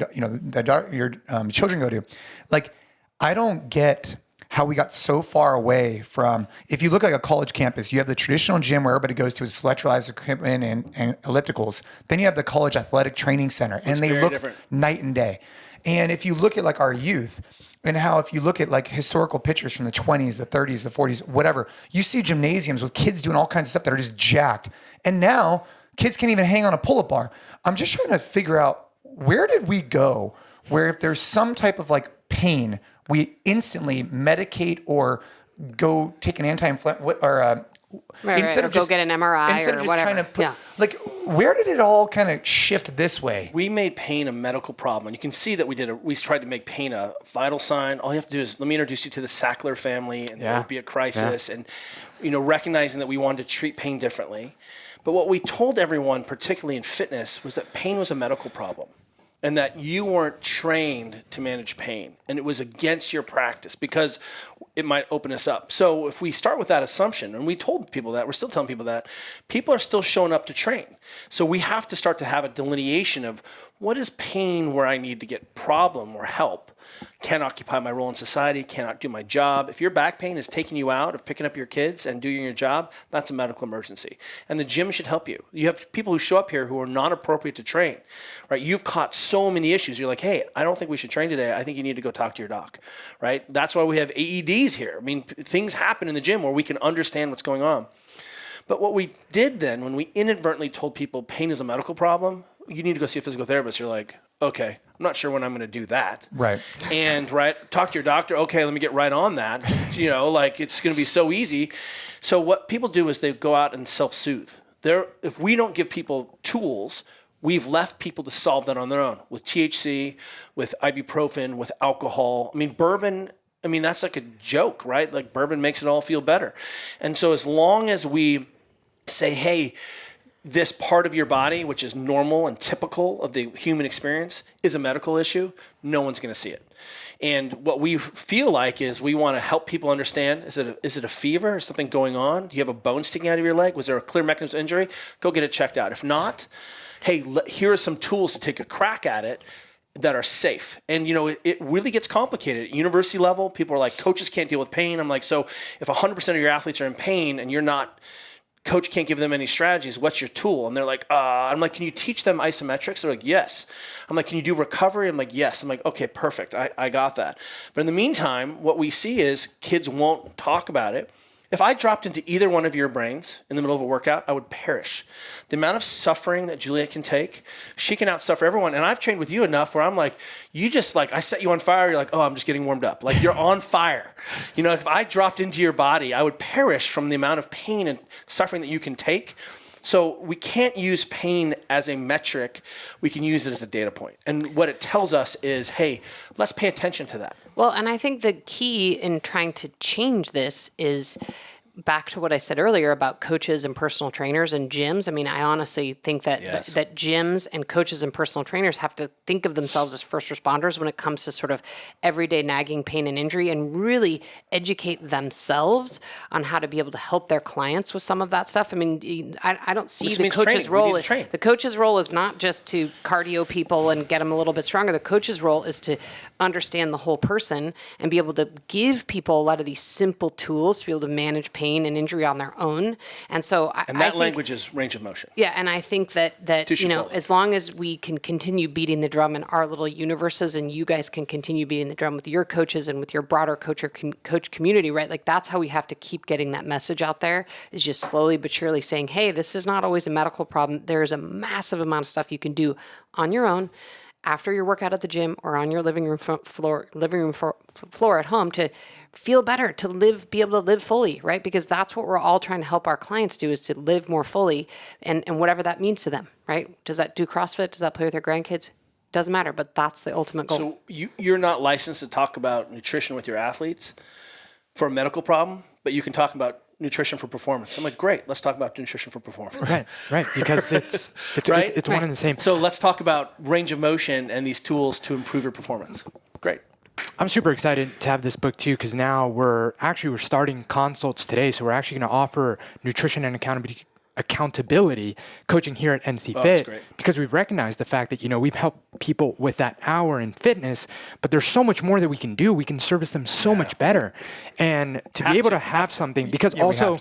children go to, like, I don't get how we got so far away from, if you look like a college campus, you have the traditional gym where everybody goes to with electrolyzed equipment and ellipticals. Then you have the college athletic training center, and they look different. Night and day. And if you look at like our youth, and how if you look at like historical pictures from the 20s, the 30s, the 40s, whatever, you see gymnasiums with kids doing all kinds of stuff that are just jacked. And now kids can't even hang on a pull-up bar. I'm just trying to figure out, where did we go where if there's some type of like pain, we instantly medicate or go take an anti-inflammatory or instead of go get an MRI or whatever. Like, where did it all kind of shift this way? We made pain a medical problem. And you can see that we tried to make pain a vital sign. All you have to do is, let me introduce you to the Sackler family and the opiate crisis, and recognizing that we wanted to treat pain differently. But what we told everyone, particularly in fitness, was that pain was a medical problem, and that you weren't trained to manage pain, and it was against your practice because it might open us up. So if we start with that assumption, and we told people that, we're still telling people that, people are still showing up to train. So we have to start to have a delineation of what is pain where I need to get problem or help. Can't occupy my role in society, cannot do my job. If your back pain is taking you out of picking up your kids and doing your job, that's a medical emergency. And the gym should help you. You have people who show up here who are not appropriate to train, right? You've caught so many issues. You're like, hey, I don't think we should train today. I think you need to go talk to your doc, right? That's why we have AEDs here. I mean, things happen in the gym where we can understand what's going on. But what we did then, when we inadvertently told people pain is a medical problem, you need to go see a physical therapist. You're like, okay, I'm not sure when I'm going to do that. Right. And talk to your doctor. Okay, let me get right on that. It's going to be so easy. So what people do is they go out and self-soothe. If we don't give people tools, we've left people to solve that on their own with THC, with ibuprofen, with alcohol. I mean, bourbon, that's like a joke, right? Like bourbon makes it all feel better. And so as long as we say, hey, this part of your body, which is normal and typical of the human experience, is a medical issue, no one's going to see it. And what we feel like is we want to help people understand, is it a fever? Is something going on? Do you have a bone sticking out of your leg? Was there a clear mechanism of injury? Go get it checked out. If not, hey, here are some tools to take a crack at it that are safe. And, it really gets complicated. At university level, people are like, coaches can't deal with pain. I'm like, so if 100% of your athletes are in pain and you're not, coach can't give them any strategies, what's your tool? And they're like, I'm like, can you teach them isometrics? They're like, yes. I'm like, can you do recovery? I'm like, yes. I'm like, okay, perfect. I got that. But in the meantime, what we see is kids won't talk about it. If I dropped into either one of your brains in the middle of a workout, I would perish. The amount of suffering that Juliet can take, she can outsuffer everyone. And I've trained with you enough where I'm like, I set you on fire. You're like, oh, I'm just getting warmed up. Like, you're on fire. If I dropped into your body, I would perish from the amount of pain and suffering that you can take. So we can't use pain as a metric. We can use it as a data point. And what it tells us is, hey, let's pay attention to that. Well, and I think the key in trying to change this is back to what I said earlier about coaches and personal trainers and gyms. I honestly think that that gyms and coaches and personal trainers have to think of themselves as first responders when it comes to sort of everyday nagging pain and injury, and really educate themselves on how to be able to help their clients with some of that stuff. I don't see the coach's role. The coach's role is not just to cardio people and get them a little bit stronger. The coach's role is to understand the whole person and be able to give people a lot of these simple tools to be able to manage pain and injury on their own. And so I think language is range of motion. Yeah, and I think that as long as we can continue beating the drum in our little universes, and you guys can continue beating the drum with your coaches and with your broader coach community, right? Like, that's how we have to keep getting that message out there, is just slowly but surely saying, hey, this is not always a medical problem. There is a massive amount of stuff you can do on your own after your workout at the gym or on your living room floor at home to feel better, to be able to live fully, right? Because that's what we're all trying to help our clients do, is to live more fully, and whatever that means to them, right? Does that do CrossFit? Does that play with their grandkids? Doesn't matter, but that's the ultimate goal. So you're not licensed to talk about nutrition with your athletes for a medical problem, but you can talk about nutrition for performance. I'm like, great, let's talk about nutrition for performance. Right, because it's right? it's one and the same. So let's talk about range of motion and these tools to improve your performance. Great. I'm super excited to have this book too, because now we're starting consults today. So we're actually going to offer nutrition and accountability coaching here at NCFIT because we've recognized the fact that, we've helped people with that hour in fitness, but there's so much more that we can do. We can service them so much better. And to be able to have something, because also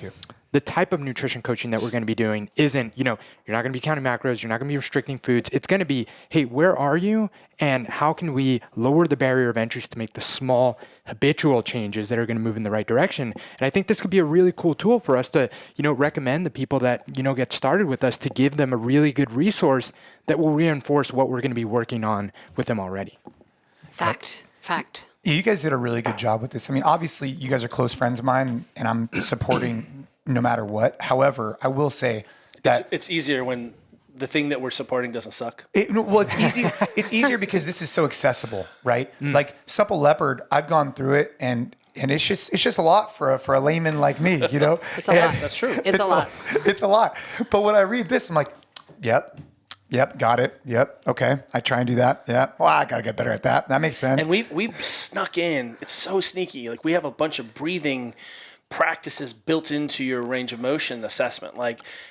the type of nutrition coaching that we're going to be doing isn't, you're not going to be counting macros, you're not going to be restricting foods. It's going to be, hey, where are you? And how can we lower the barrier of entries to make the small habitual changes that are going to move in the right direction? And I think this could be a really cool tool for us to, recommend the people that, get started with us, to give them a really good resource that will reinforce what we're going to be working on with them already. Fact. Yeah, you guys did a really good job with this. I mean, obviously you guys are close friends of mine and I'm supporting no matter what. However, I will say that it's easier when the thing that we're supporting doesn't suck. It's easy. It's easier because this is so accessible, right? Like Supple Leopard, I've gone through it and it's just a lot for a layman like me, It's a lot. That's true. It's a lot. It's a lot. But when I read this, I'm like, yep, got it. Yep, okay. I try and do that. Yeah. Well, I gotta get better at that. That makes sense. And we've snuck in. It's so sneaky. Like we have a bunch of breathing practices built into your range of motion assessment,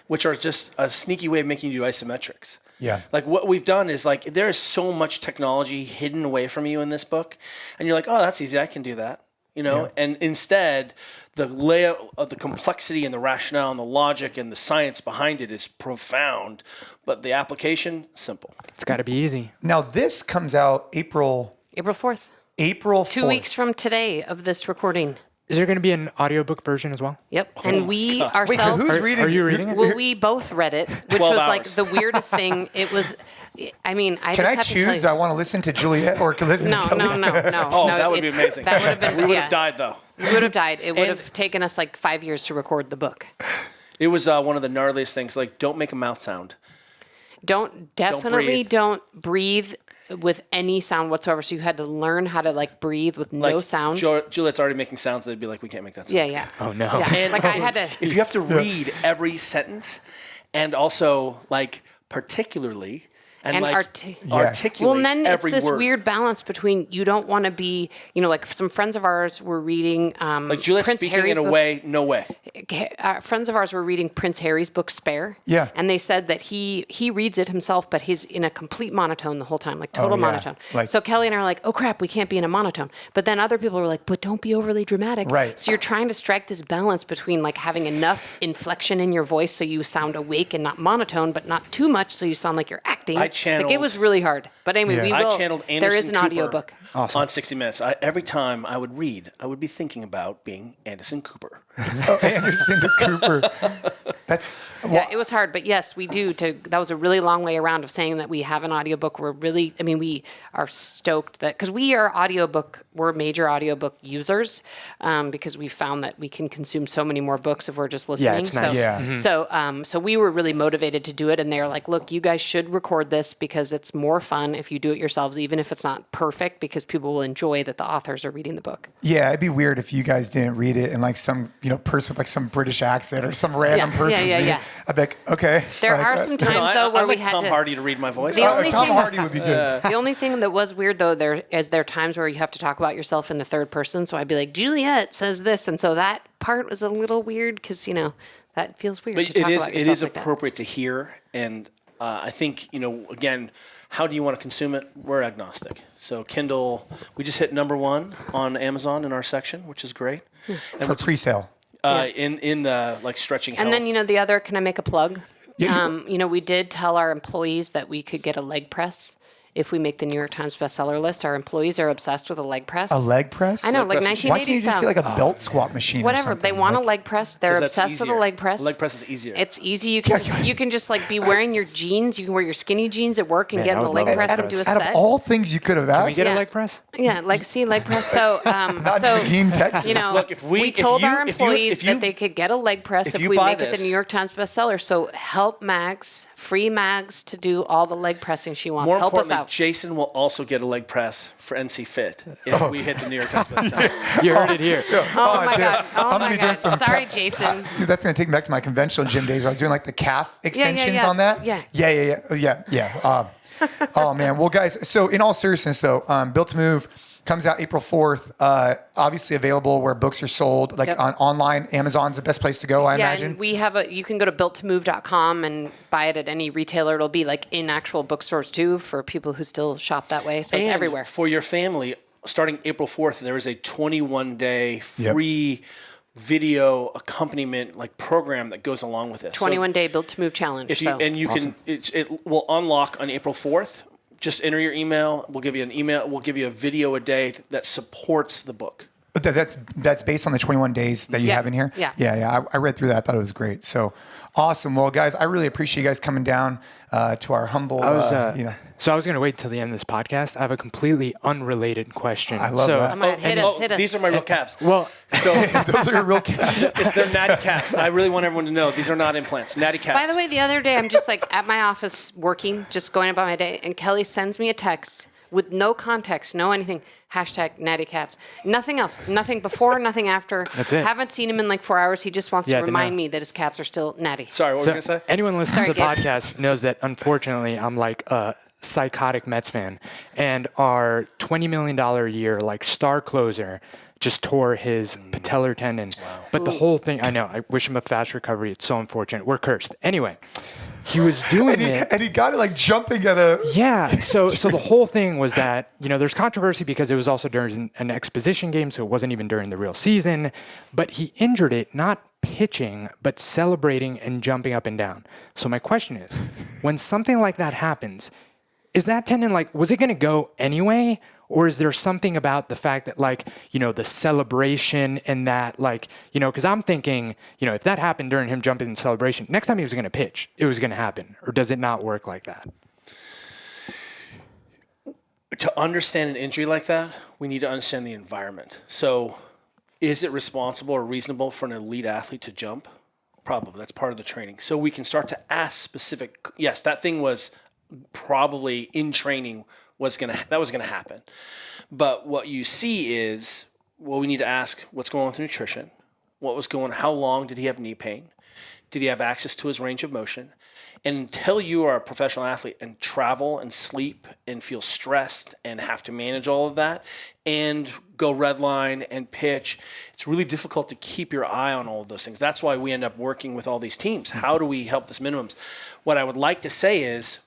which are just a sneaky way of making you do isometrics. Yeah. Like what we've done is there is so much technology hidden away from you in this book, and you're like, oh, that's easy. I can do that. And instead, the layout of the complexity and the rationale and the logic and the science behind it is profound, but the application, simple. It's got to be easy. Now, this comes out April 4th. April 4th. 2 weeks from today of this recording. Is there going to be an audiobook version as well? Yep. And we ourselves... Wait, so who's reading? Are you reading it? Well, we both read it, which was like the weirdest thing. It was... I mean, I Can just I have choose? to Do I want to listen to Juliet or listen No. to Kelly? No. Oh, that would be amazing. That would have been... We would have died, though. We would have died. It would have taken us 5 years to record the book. It was one of the gnarliest things. Don't make a mouth sound. Definitely don't breathe with any sound whatsoever. So you had to learn how to breathe with no sound. Juliet's already making sounds. They'd be like, we can't make that sound. Yeah. Oh, no. Yeah. And I had to... If you have to read every sentence and also particularly... And articulate Well, and then every it's this word. weird balance between you don't want to be, some friends of ours were reading Juliet Prince speaking Harry's in a book. way, no way. Friends of ours were reading Prince Harry's book Spare. Yeah. And they said that he reads it himself, but he's in a complete monotone the whole time, total monotone. So Kelly and I are like, oh crap, we can't be in a monotone. But then other people were like, but don't be overly dramatic. Right. So you're trying to strike this balance between having enough inflection in your voice so you sound awake and not monotone, but not too much so you sound like you're acting. It was really hard. But anyway, we will. I channeled Anderson there is an Cooper audiobook. Awesome. On 60 Minutes. Every time I would read, I would be thinking about being Anderson Cooper. Anderson Cooper. Yeah, it was hard, but yes, we do. That was a really long way around of saying that we have an audiobook. We are stoked that, because we're major audiobook users, because we found that we can consume so many more books if we're just listening. Yeah, it's nice. So we were really motivated to do it, and they're like, look, you guys should record this because it's more fun if you do it yourselves, even if it's not perfect, because people will enjoy that the authors are reading the book. Yeah, it'd be weird if you guys didn't read it and some person with some British accent or some random person. Yeah. I'd be like, okay. There are some times though where we had Tom Hardy to read my voice. Tom Hardy would be good. The only thing that was weird though, there are times where you have to talk about yourself in the third person. So I'd be like, Juliet says this, and so that part was a little weird because that feels weird. But to talk about yourself it is like appropriate to hear, and I think again, how do you want to consume it? We're agnostic. So Kindle, we just hit #1 on Amazon in our section, which is great. For pre-sale. In the stretching health. And then the other, can I make a plug? Yeah. We did tell our employees that we could get a leg press if we make the New York Times bestseller list. Our employees are obsessed with a leg press. A leg press? I know, leg press 1980s Why can't you just style. get a belt squat machine Whatever. or something? They want a leg press. They're 'Cause that's obsessed with a easier. leg press. A leg press is easier. It's easy. You can just be wearing your jeans. You can wear your skinny jeans at work and get in the leg press and do a Out set. of all things you could have asked. Can we get a leg press? Yeah, leg press. So, Seguin, Texas. Look, if we told our if you- employees that they could get a leg press if you we buy make it the this- New York Times bestseller. So help Mags, free Mags to do all the leg pressing she wants. More Help us importantly, out. Jason will also get a leg press for NCFIT if we hit the New York Times bestseller. You heard it here. Oh my God. Oh I'm my gonna be doing God. some Sorry, Jason. Dude, that's going to take me back to my conventional gym days where I was doing the calf extensions yeah. on that. Yeah. Yeah. Oh, man. Well, guys, so in all seriousness, though, Built to Move, Comes out April 4th. Obviously available where books are sold, like on online. Amazon's the best place to go, I imagine. And we have you can go to builttomove.com and buy it at any retailer. It'll be like in actual bookstores too for people who still shop that way. So it's everywhere. For your family, starting April 4th, there is a 21-day free video accompaniment program that goes along with this. 21-day Built to Move challenge. It will unlock on April 4th. Just enter your email. We'll give you an email. We'll give you a video a day that supports the book. That's based on the 21 days that you have in here? Yeah. I read through that. I thought it was great. So awesome. Well, guys, I really appreciate you guys coming down to our humble, So I was going to wait until the end of this podcast. I have a completely unrelated question. I love that. Hit us. These are my real calves. Well, so those are your real calves. They're natty calves. I really want everyone to know these are not implants. Natty calves. By the way, the other day I'm just at my office working, just going about my day, and Kelly sends me a text with no context, no anything. # natty calves. Nothing else. Nothing before, nothing after. That's it. Haven't seen him in 4 hours. He just wants to remind me that his calves are still natty. Sorry, what were you going to say? Anyone listening to the podcast knows that, unfortunately, I'm like a psychotic Mets fan. And our $20 million a year, star closer, just tore his patellar tendon. Wow. But the whole thing, I know, I wish him a fast recovery. It's so unfortunate. We're cursed. Anyway. He was doing it. And he got it jumping at a... Yeah. So the whole thing was that, there's controversy because it was also during an exposition game, so it wasn't even during the real season. But he injured it, not pitching, but celebrating and jumping up and down. So my question is, when something like that happens, is that tendon, was it going to go anyway? Or is there something about the fact that, the celebration and that, because I'm thinking, if that happened during him jumping in celebration, next time he was going to pitch, it was going to happen. Or does it not work like that? To understand an injury like that, we need to understand the environment. So is it responsible or reasonable for an elite athlete to jump? Probably. That's part of the training. So we can start to ask specific, yes, that thing was probably in training that was going to happen. But what you see is, we need to ask what's going on with nutrition, how long did he have knee pain? Did he have access to his range of motion? And until you are a professional athlete and travel and sleep and feel stressed and have to manage all of that and go red line and pitch, it's really difficult to keep your eye on all of those things. That's why we end up working with all these teams. How do we help this minimums? What I would like to say is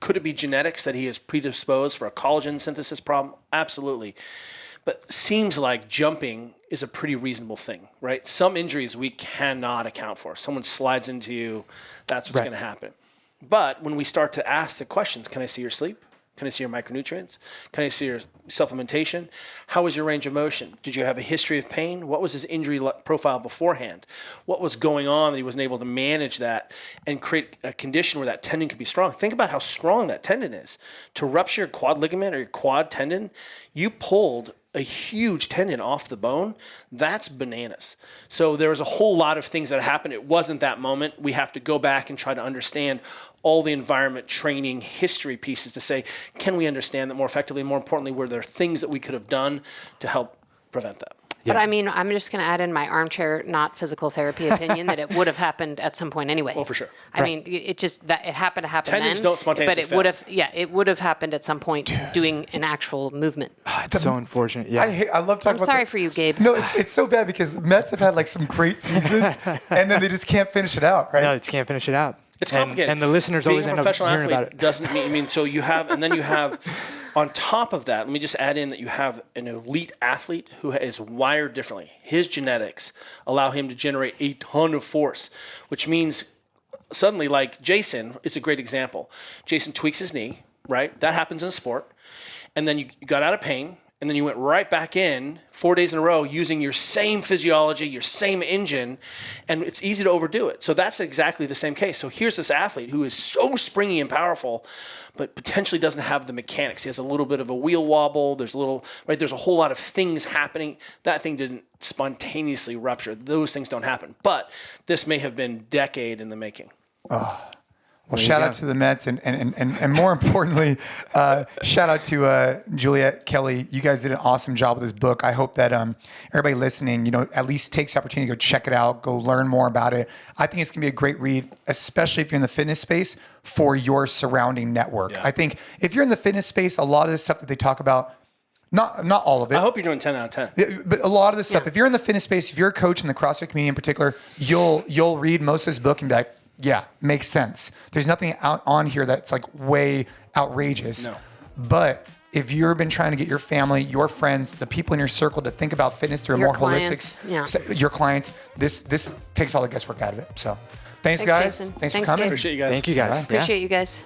could it be genetics that he is predisposed for a collagen synthesis problem? Absolutely. But seems like jumping is a pretty reasonable thing, right? Some injuries we cannot account for. Someone slides into you, that's what's going to happen. But when we start to ask the questions, can I see your sleep? Can I see your micronutrients? Can I see your supplementation? How was your range of motion? Did you have a history of pain? What was his injury profile beforehand? What was going on that he wasn't able to manage that and create a condition where that tendon could be strong? Think about how strong that tendon is. To rupture your quad ligament or your quad tendon, you pulled a huge tendon off the bone. That's bananas. So there was a whole lot of things that happened. It wasn't that moment. We have to go back and try to understand all the environment, training, history pieces to say, can we understand that more effectively? More importantly, were there things that we could have done to help prevent that? But I'm just going to add in my armchair, not physical therapy opinion that it would have happened at some point anyway. Oh, for sure. I mean, it just that it happened to happen Tendons then. don't spontaneously but it would have happened at some point doing an actual movement. It's so unfortunate. Yeah. I love talking about sorry for you, Gabe. No, it's so bad because Mets have had some great seasons and then they just can't finish it out, right? No, they just can't finish it out. It's complicated. And the listeners always end up hearing about it. Doesn't mean so you have, and then you have on top of that, let me just add in that you have an elite athlete who is wired differently. His genetics allow him to generate a ton of force, which means suddenly, Jason, it's a great example. Jason tweaks his knee, right? That happens in a sport. And then you got out of pain, and then you went right back in 4 days in a row using your same physiology, your same engine, and it's easy to overdo it. So that's exactly the same case. So here's this athlete who is so springy and powerful, but potentially doesn't have the mechanics. He has a little bit of a wheel wobble. There's a whole lot of things happening. That thing didn't spontaneously rupture. Those things don't happen. But this may have been a decade in the making. Well, shout out to the Mets and more importantly, shout out to Juliet, Kelly. You guys did an awesome job with this book. I hope that everybody listening, at least takes the opportunity to go check it out, go learn more about it. I think it's going to be a great read, especially if you're in the fitness space for your surrounding network. Yeah. I think if you're in the fitness space, a lot of the stuff that they talk about Not all of it. I hope you're doing 10 out of 10. But a lot of the stuff, if you're in the fitness space, if you're a coach in the CrossFit community in particular, you'll read most of this book and be like, yeah, makes sense. There's nothing out on here that's like way outrageous. No. But if you've been trying to get your family, your friends, the people in your circle to think about fitness through a more holistic, your clients, this takes all the guesswork out of it. So thanks guys. Jason. Thanks for coming. Gabe. Appreciate you guys. Thank you guys. Appreciate you guys.